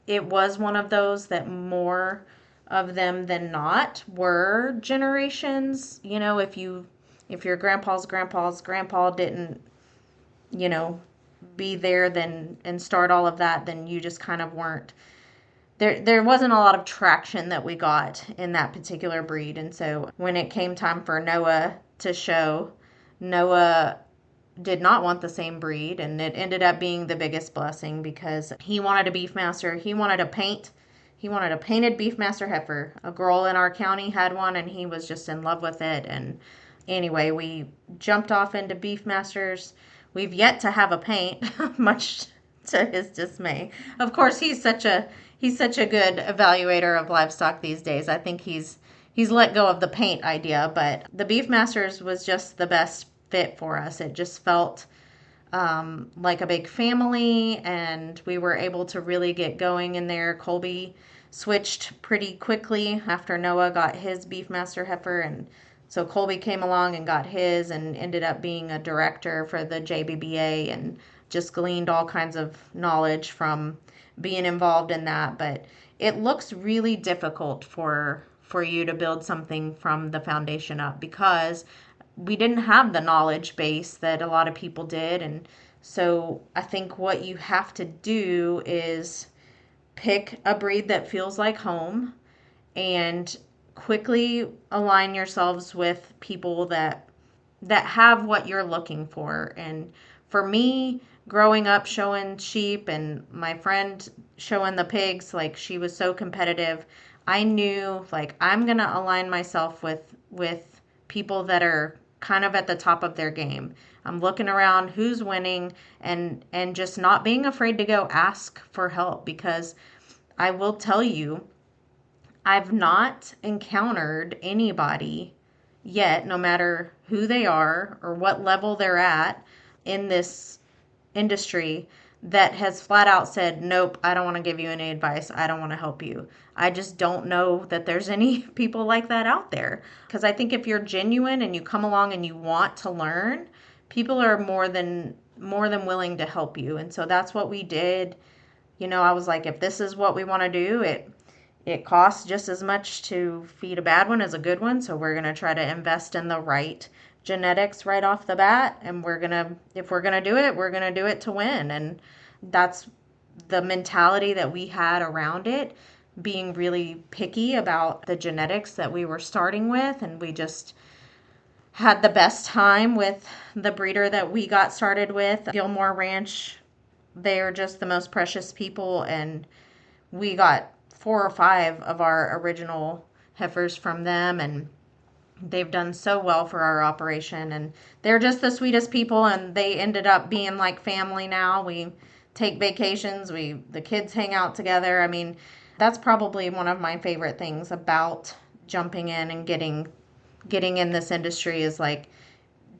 B: it was one of those that more of them than not were generations. If your grandpa's grandpa didn't, be there then and start all of that, then you just kind of weren't there. There wasn't a lot of traction that we got in that particular breed. And so when it came time for Noah to show, Noah did not want the same breed, and it ended up being the biggest blessing because he wanted a Beefmaster. He wanted a painted Beefmaster heifer. A girl in our county had one, and he was just in love with it. And anyway, we jumped off into Beefmasters. We've yet to have a paint, much to his dismay. Of course, he's such a good evaluator of livestock these days. I think he's let go of the paint idea, but the Beefmasters was just the best fit for us. It just felt like a big family, and we were able to really get going in there. Colby switched pretty quickly after Noah got his Beefmaster heifer, and so Colby came along and got his and ended up being a director for the JBBA, and just gleaned all kinds of knowledge from being involved in that. But it looks really difficult for you to build something from the foundation up, because we didn't have the knowledge base that a lot of people did. And so I think what you have to do is pick a breed that feels like home, and quickly align yourselves with people that have what you're looking for. And for me, growing up showing sheep, and my friend showing the pigs, like, she was so competitive, I knew, like, I'm going to align myself with people that are kind of at the top of their game. I'm looking around who's winning, and just not being afraid to go ask for help, because I will tell you, I've not encountered anybody yet, no matter who they are or what level they're at in this industry, that has flat out said, nope, I don't want to give you any advice. I don't want to help you. I just don't know that there's any people like that out there. Because I think if you're genuine and you come along and you want to learn, people are more than willing to help you. And so that's what we did. I was like, if this is what we want to do, it costs just as much to feed a bad one as a good one. So we're going to try to invest in the right genetics right off the bat. And if we're going to do it, we're going to do it to win. And that's the mentality that we had around it, being really picky about the genetics that we were starting with. And we just had the best time with the breeder that we got started with, Gilmore Ranch. They are just the most precious people. And we got 4 or 5 of our original heifers from them, and they've done so well for our operation, and they're just the sweetest people, and they ended up being like family now. We take vacations, the kids hang out together. I mean, that's probably one of my favorite things about jumping in and getting in this industry, is like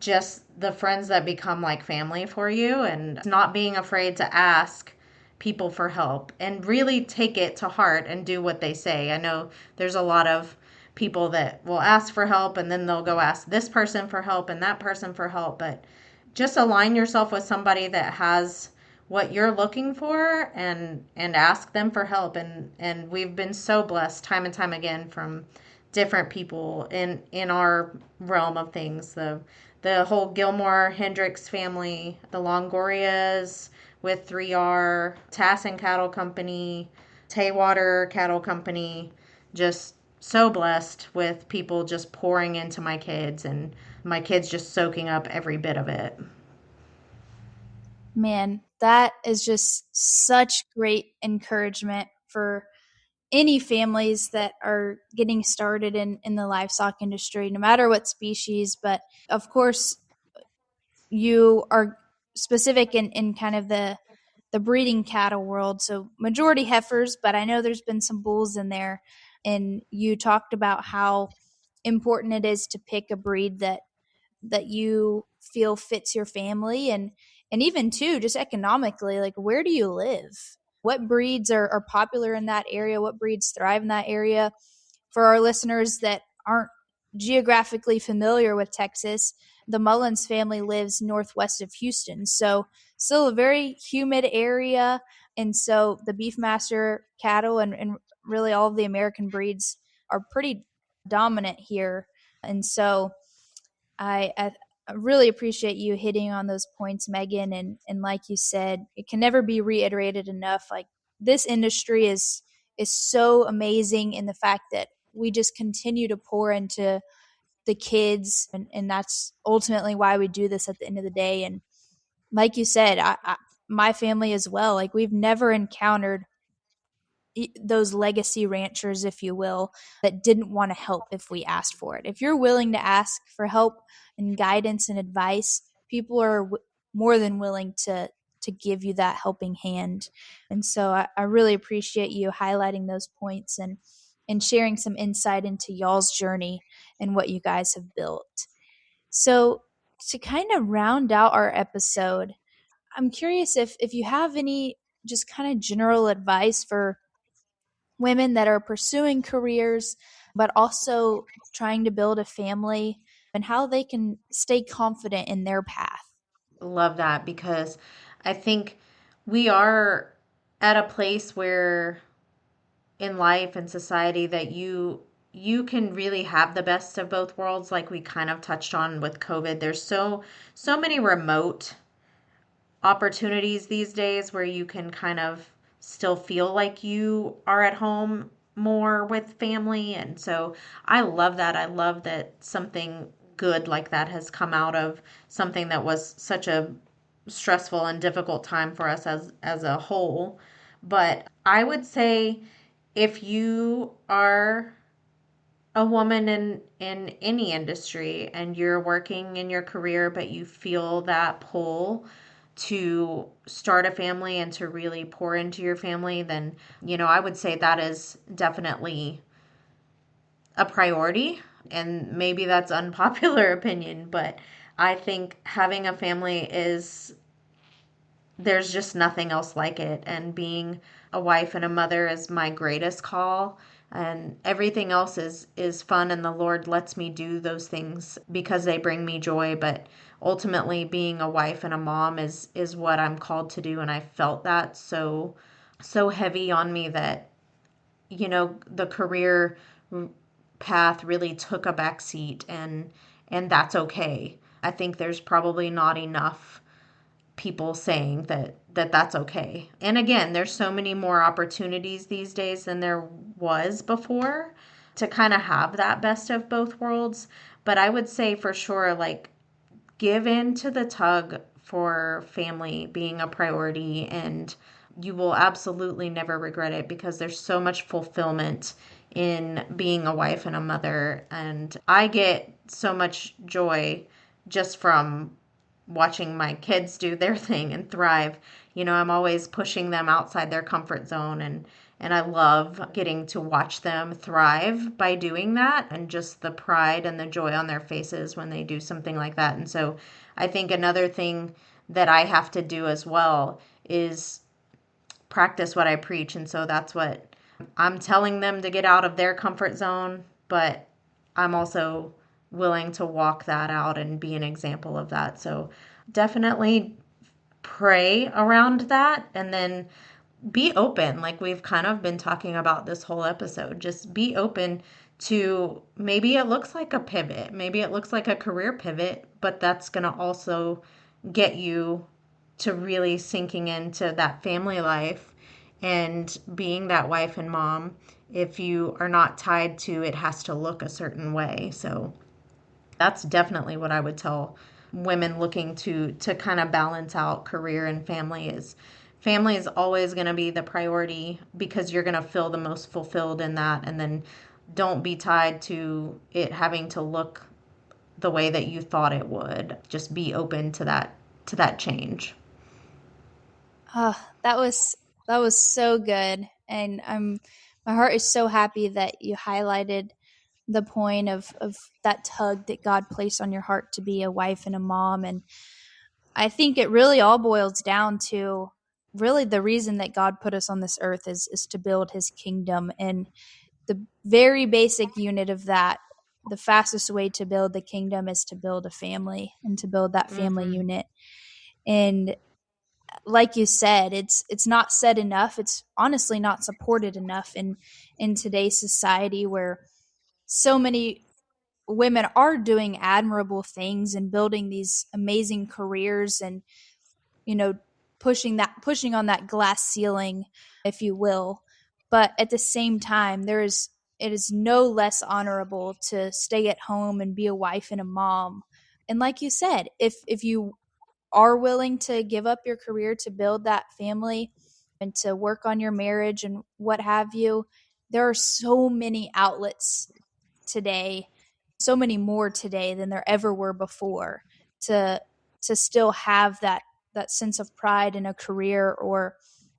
B: just the friends that become like family for you, and not being afraid to ask people for help and really take it to heart and do what they say. I know there's a lot of people that will ask for help, and then they'll go ask this person for help and that person for help, but just align yourself with somebody that has what you're looking for, and ask them for help. And we've been so blessed time and time again from different people in our realm of things. The whole Gilmore Hendricks family, the Longorias with 3R, Tassin Cattle Company, Taywater Cattle Company, just so blessed with people just pouring into my kids. And my kids just soaking up every bit of it.
A: Man, that is just such great encouragement for any families that are getting started in the livestock industry, no matter what species. But of course, you are specific in kind of the breeding cattle world. So majority heifers, but I know there's been some bulls in there. And you talked about how important it is to pick a breed that you feel fits your family, and even too just economically, like where do you live, what breeds are popular in that area, what breeds thrive in that area. For our listeners that aren't geographically familiar with Texas, the Mullins family lives northwest of Houston, so still a very humid area. And so the Beefmaster cattle and really all of the American breeds are pretty dominant here. And so I really appreciate you hitting on those points, Megan. And like you said, it can never be reiterated enough. Like this industry is so amazing in the fact that we just continue to pour into the kids, and that's ultimately why we do this at the end of the day. And like you said, my family as well, like we've never encountered those legacy ranchers, if you will, that didn't want to help if we asked for it. If you're willing to ask for help and guidance and advice, people are more than willing to give you that helping hand. And so I really appreciate you highlighting those points and sharing some insight into y'all's journey and what you guys have built. So to kind of round out our episode, I'm curious if you have any just kind of general advice for women that are pursuing careers, but also trying to build a family, and how they can stay confident in their path.
B: Love that, because I think we are at a place where in life and society that you can really have the best of both worlds, like we kind of touched on with COVID. There's so many remote opportunities these days where you can kind of still feel like you are at home more with family. And so I love that. I love that something good like that has come out of something that was such a stressful and difficult time for us as a whole. But I would say if you are a woman in any industry and you're working in your career but you feel that pull to start a family and to really pour into your family, then I would say that is definitely a priority. And maybe that's unpopular opinion, but I think having a family is, there's just nothing else like it. And being a wife and a mother is my greatest call. And everything else is fun, and the Lord lets me do those things because they bring me joy. But ultimately, being a wife and a mom is what I'm called to do. And I felt that so heavy on me that the career path really took a back seat, and that's okay. I think there's probably not enough people saying that that's okay. And again, there's so many more opportunities these days than there was before to kind of have that best of both worlds. But I would say for sure, like, give in to the tug for family being a priority, and you will absolutely never regret it, because there's so much fulfillment in being a wife and a mother. And I get so much joy just from watching my kids do their thing and thrive. I'm always pushing them outside their comfort zone, and I love getting to watch them thrive by doing that, and just the pride and the joy on their faces when they do something like that. And so I think another thing that I have to do as well is practice what I preach. And so that's what I'm telling them, to get out of their comfort zone, but I'm also willing to walk that out and be an example of that. So definitely pray around that, and then be open, like we've kind of been talking about this whole episode. Just be open to, maybe it looks like a pivot, maybe it looks like a career pivot, but that's going to also get you to really sinking into that family life and being that wife and mom. If you are not tied to it has to look a certain way. So That's definitely what I would tell women looking to kind of balance out career and family is always going to be the priority because you're going to feel the most fulfilled in that. And then don't be tied to it having to look the way that you thought it would. Just be open to that change.
A: Oh, that was so good. And my heart is so happy that you highlighted the point of that tug that God placed on your heart to be a wife and a mom. And I think it really all boils down to really the reason that God put us on this earth is to build his kingdom. And the very basic unit of that, the fastest way to build the kingdom is to build a family and to build that family
B: Mm-hmm.
A: unit. And like you said, it's not said enough. It's honestly not supported enough in today's society where so many women are doing admirable things and building these amazing careers and you know pushing on that glass ceiling, if you will. But at the same time, it is no less honorable to stay at home and be a wife and a mom. And like you said, if you are willing to give up your career to build that family and to work on your marriage and what have you, there are so many outlets today, so many more today than there ever were before to still have that sense of pride in a career or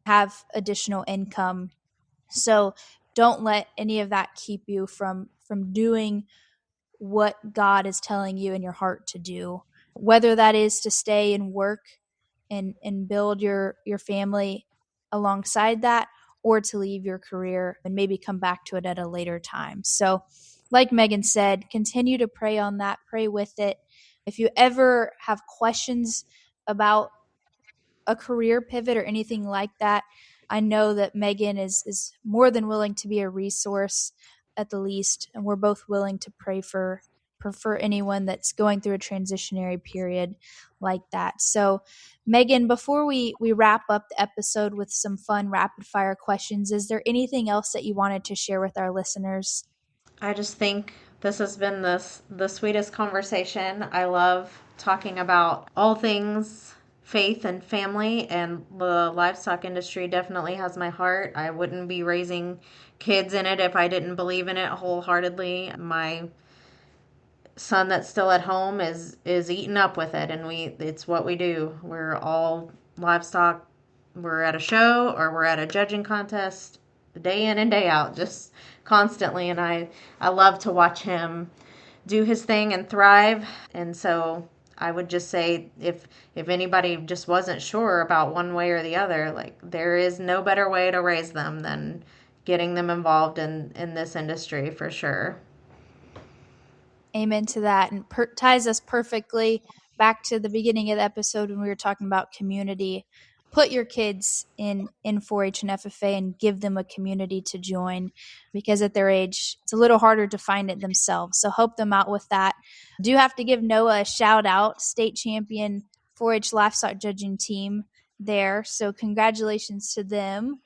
A: have additional income. So don't let any of that keep you from doing what God is telling you in your heart to do, whether that is to stay and work and build your family alongside that, or to leave your career and maybe come back to it at a later time. So, like Megan said, continue to pray on that, pray with it. If you ever have questions about a career pivot or anything like that, I know that Megan is more than willing to be a resource at the least, and we're both willing to pray for anyone that's going through a transitionary period like that. So, Megan, before we wrap up the episode with some fun rapid fire questions, is there anything else that you wanted to share with our listeners?
B: I just think this has been the sweetest conversation. I love talking about all things faith and family, and the livestock industry definitely has my heart. I wouldn't be raising kids in it if I didn't believe in it wholeheartedly. My son that's still at home is eaten up with it, and it's what we do. We're all livestock. We're at a show or we're at a judging contest day in and day out, just constantly. And I love to watch him do his thing and thrive. And so I would just say, if anybody just wasn't sure about one way or the other, like, there is no better way to raise them than getting them involved in this industry, for sure.
A: Amen to that. And ties us perfectly back to the beginning of the episode when we were talking about community. Put your kids in 4-H and FFA and give them a community to join, because at their age, it's a little harder to find it themselves. So help them out with that. I do have to give Noah a shout out, state champion 4-H livestock judging team there. So congratulations to them.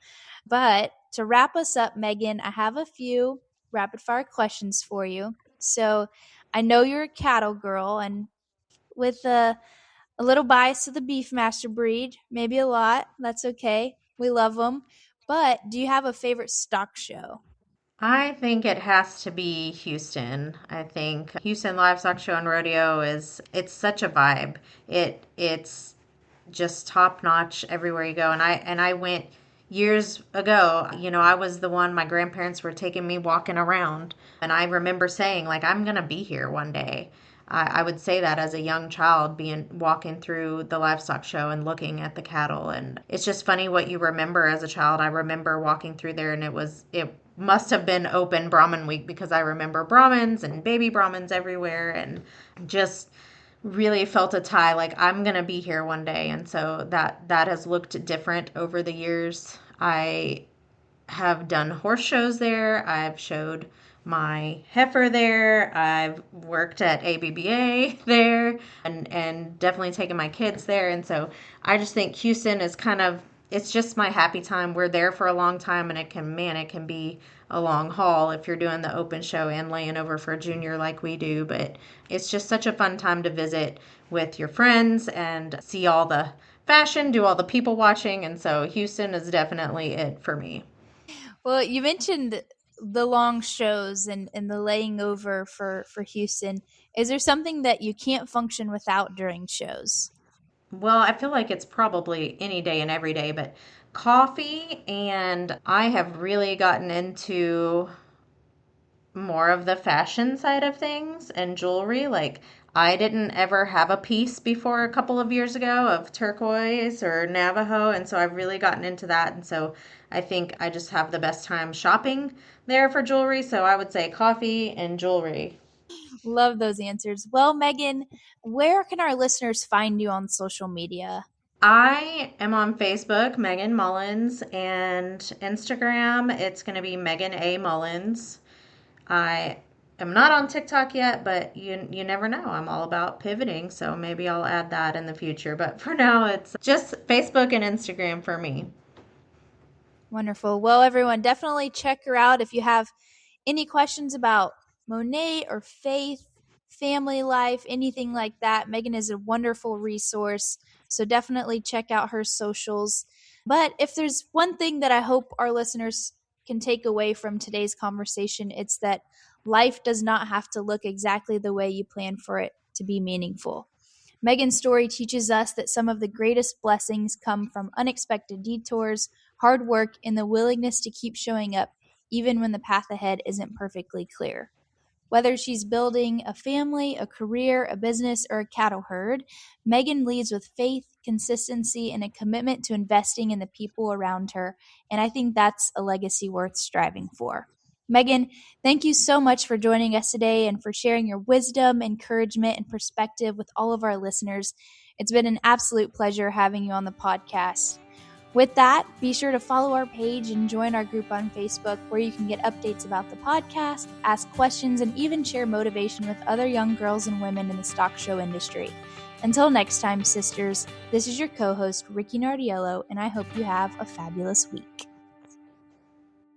A: But to wrap us up, Megan, I have a few rapid fire questions for you. So I know you're a cattle girl, and with a little bias to the Beefmaster breed, maybe a lot. That's okay. We love them. But do you have a favorite stock show?
B: I think it has to be Houston. I think Houston Livestock Show and Rodeo it's such a vibe. It's just top notch everywhere you go. And I went years ago. I was the one, my grandparents were taking me walking around, and I remember saying, like, I'm gonna be here one day. I would say that as a young child, being walking through the livestock show and looking at the cattle. And it's just funny what you remember as a child. I remember walking through there, and it must have been open Brahmin week, because I remember Brahmins and baby Brahmins everywhere, and just really felt a tie, like, I'm gonna be here one day. And so that has looked different over the years. I have done horse shows there. I've showed my heifer there. I've worked at ABBA there, and definitely taken my kids there. And so I just think Houston is it's just my happy time. We're there for a long time, and it can be a long haul if you're doing the open show and laying over for a junior like we do. But it's just such a fun time to visit with your friends and see all the fashion, do all the people watching. And so Houston is definitely it for me.
A: Well, you mentioned the long shows and the laying over for Houston. Is there something that you can't function without during shows?
B: Well, I feel like it's probably any day and every day, but coffee, and I have really gotten into more of the fashion side of things and jewelry. Like, I didn't ever have a piece before a couple of years ago of turquoise or Navajo, and so I've really gotten into that. And so I think I just have the best time shopping there for jewelry. So I would say coffee and jewelry.
A: Love those answers. Well, Megan, where can our listeners find you on social media?
B: I am on Facebook, Megan Mullins, and Instagram, it's going to be Megan A. Mullins. I am not on TikTok yet, but you never know. I'm all about pivoting, so maybe I'll add that in the future. But for now, it's just Facebook and Instagram for me.
A: Wonderful. Well, everyone, definitely check her out if you have any questions about Monat or faith, family life, anything like that. Megan is a wonderful resource. So definitely check out her socials. But if there's one thing that I hope our listeners can take away from today's conversation, it's that life does not have to look exactly the way you plan for it to be meaningful. Megan's story teaches us that some of the greatest blessings come from unexpected detours, hard work, and the willingness to keep showing up even when the path ahead isn't perfectly clear. Whether she's building a family, a career, a business, or a cattle herd, Megan leads with faith, consistency, and a commitment to investing in the people around her. And I think that's a legacy worth striving for. Megan, thank you so much for joining us today and for sharing your wisdom, encouragement, and perspective with all of our listeners. It's been an absolute pleasure having you on the podcast. With that, be sure to follow our page and join our group on Facebook where you can get updates about the podcast, ask questions, and even share motivation with other young girls and women in the stock show industry. Until next time, sisters, this is your co-host, Riki Nardiello, and I hope you have a fabulous week.